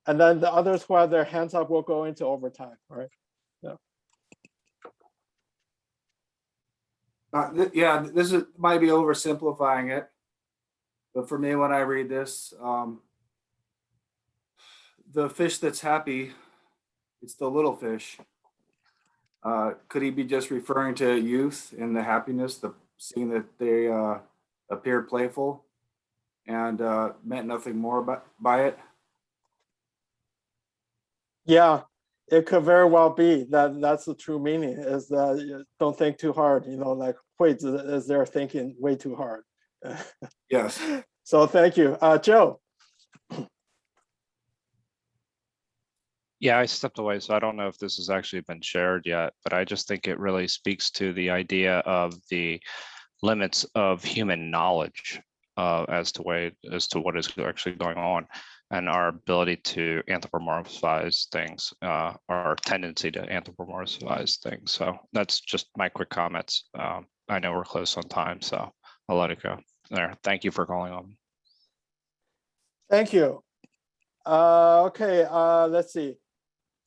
And then the others who have their hands up will go into overtime, all right? Yeah. Yeah, this might be oversimplifying it, but for me, when I read this, the fish that's happy, it's the little fish. Could he be just referring to youth and the happiness, seeing that they appeared playful and meant nothing more by it? Yeah, it could very well be that's the true meaning, is that you don't think too hard, like Hui is there thinking way too hard. Yes. So thank you. Joe. Yeah, I stepped away, so I don't know if this has actually been shared yet, but I just think it really speaks to the idea of the limits of human knowledge as to what is actually going on, and our ability to anthropomorphize things, our tendency to anthropomorphize things. So that's just my quick comments. I know we're close on time, so I'll let it go there. Thank you for calling on. Thank you. Okay, let's see.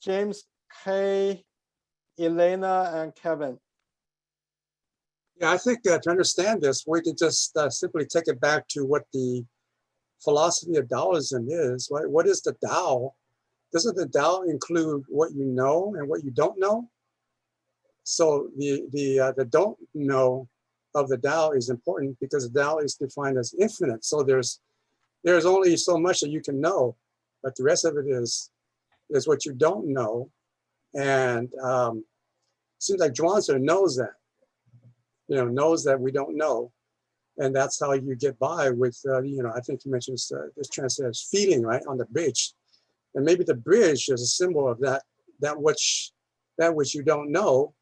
James, Kay, Elena, and Kevin. Yeah, I think to understand this, we can just simply take it back to what the philosophy of Taoism is, right? What is the Tao? Doesn't the Tao include what you know and what you don't know? So the don't know of the Tao is important because the Tao is defined as infinite. So there's only so much that you can know, but the rest of it is what you don't know. And it seems like Zhuangzi knows that, knows that we don't know. And that's how you get by with, I think you mentioned this translated as feeling, right, on the bridge. And maybe the bridge is a symbol of that which you don't know.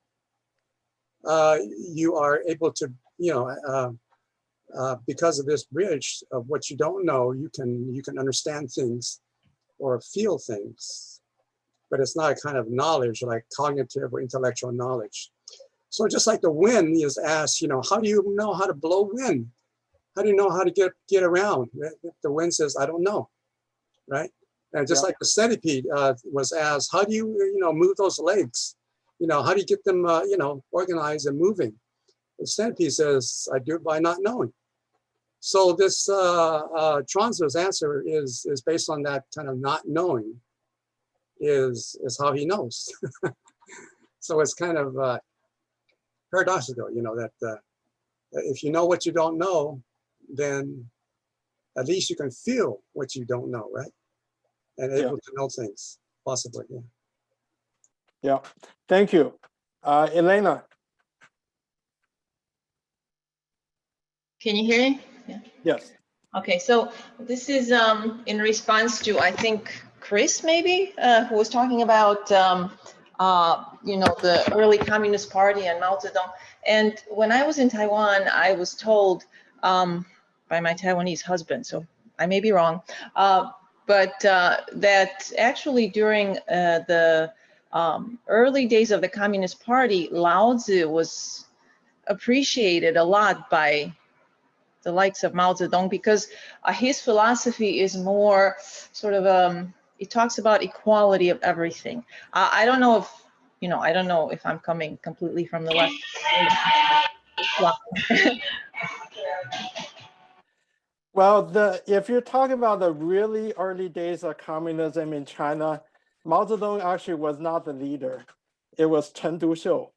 You are able to, because of this bridge of what you don't know, you can understand things or feel things, but it's not a kind of knowledge like cognitive or intellectual knowledge. So just like the wind is asked, how do you know how to blow wind? How do you know how to get around? The wind says, I don't know, right? And just like the centipede was asked, how do you, move those legs? How do you get them, organized and moving? The centipede says, I do it by not knowing. So this Chuangtse's answer is based on that kind of not knowing is how he knows. So it's kind of paradoxical, that if you know what you don't know, then at least you can feel what you don't know, right? And able to know things, possibly, yeah. Yeah, thank you. Elena. Can you hear me? Yeah. Yes. Okay, so this is in response to, I think, Chris maybe, who was talking about, the early Communist Party and Mao Zedong. And when I was in Taiwan, I was told by my Taiwanese husband, so I may be wrong, but that actually during the early days of the Communist Party, Lao Tzu was appreciated a lot by the likes of Mao Zedong because his philosophy is more sort of, it talks about equality of everything. I don't know if, I don't know if I'm coming completely from the left. Well, if you're talking about the really early days of communism in China, Mao Zedong actually was not the leader. It was Chen Duxiu.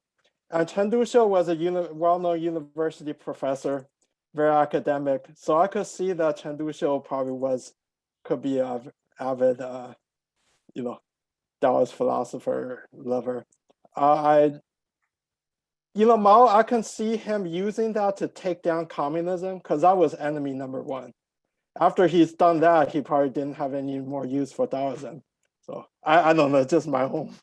And Chen Duxiu was a well-known university professor, very academic. So I could see that Chen Duxiu probably could be an avid, Taoist philosopher lover. Mao, I can see him using that to take down communism because that was enemy number one. After he's done that, he probably didn't have any more use for Taoism. So I don't know, just my own.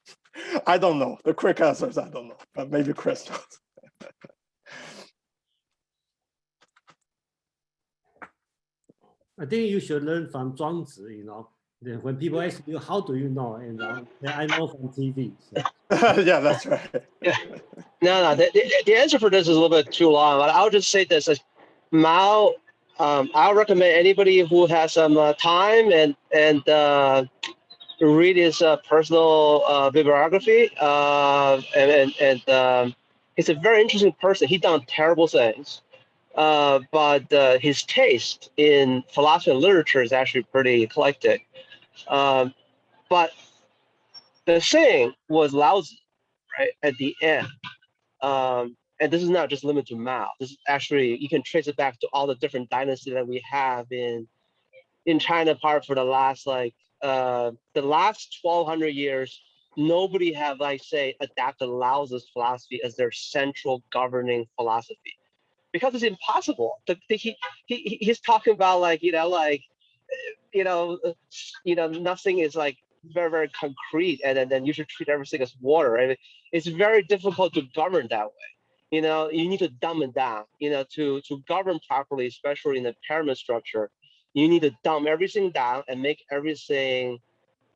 I don't know. The quick answers, I don't know, but maybe Chris knows. I think you should learn from Zhuangzi, when people ask you, how do you know? And I know from TV. So. Yeah, that's right. Yeah. No, the answer for this is a little bit too long. I'll just say this: Mao. I'll recommend anybody who has some time and read his personal bibliography and He's a very interesting person. He done terrible things, but his taste in philosophy and literature is actually pretty eclectic. But the saying was Laozi, right, at the end. And this is not just limited to Mao. This is actually, you can trace it back to all the different dynasties that we have in China, apart for the last the last 1,200 years. Nobody have, like, say, adapted Laozi's philosophy as their central governing philosophy, because it's impossible. He's talking about, like, nothing is like very, very concrete, and then you should treat everything as water. And it's very difficult to govern that way. You need to dumb it down. To govern properly, especially in the pyramid structure, you need to dumb everything down and make everything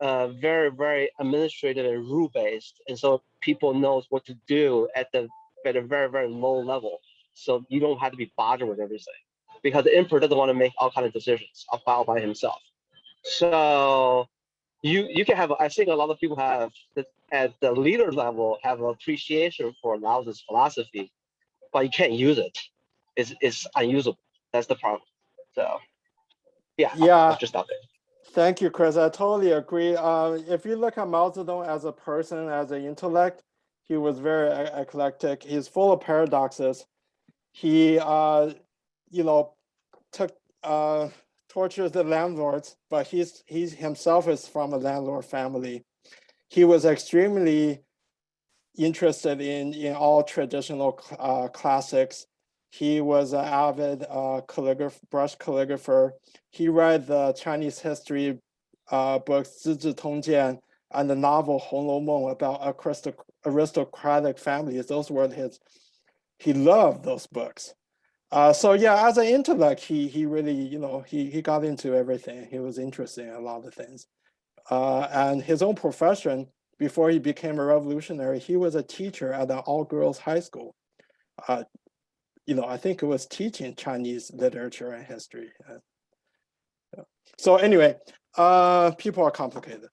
very, very administrative and rule based, and so people knows what to do at a very, very low level. So you don't have to be bothered with everything, because the emperor doesn't want to make all kinds of decisions all by himself. So you can have, I think a lot of people have at the leader level have an appreciation for Laozi's philosophy, but you can't use it. It's unusable. That's the problem. So yeah, I'll just stop there. Thank you, Chris. I totally agree. If you look at Mao Zedong as a person, as an intellect, he was very eclectic. He's full of paradoxes. He, took tortures the landlords, but he's himself is from a landlord family. He was extremely interested in all traditional classics. He was an avid brush calligrapher. He read the Chinese history books Zizhi Tongjian and the novel Hong Lou Meng about aristocratic families. Those were his. He loved those books. So yeah, as an intellect, he really, he got into everything. He was interested in a lot of things. And his own profession, before he became a revolutionary, he was a teacher at an all-girls high school. I think it was teaching Chinese literature and history. So anyway, people are complicated.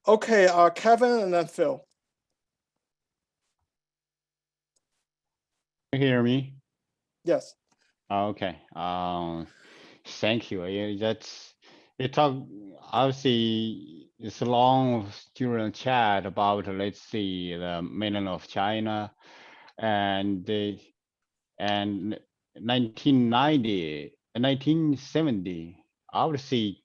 Okay, Kevin and then Phil. You hear me? Yes. Okay. Thank you. You talk, obviously it's a long student chat about, let's see, the mainland of China and 1970, I would say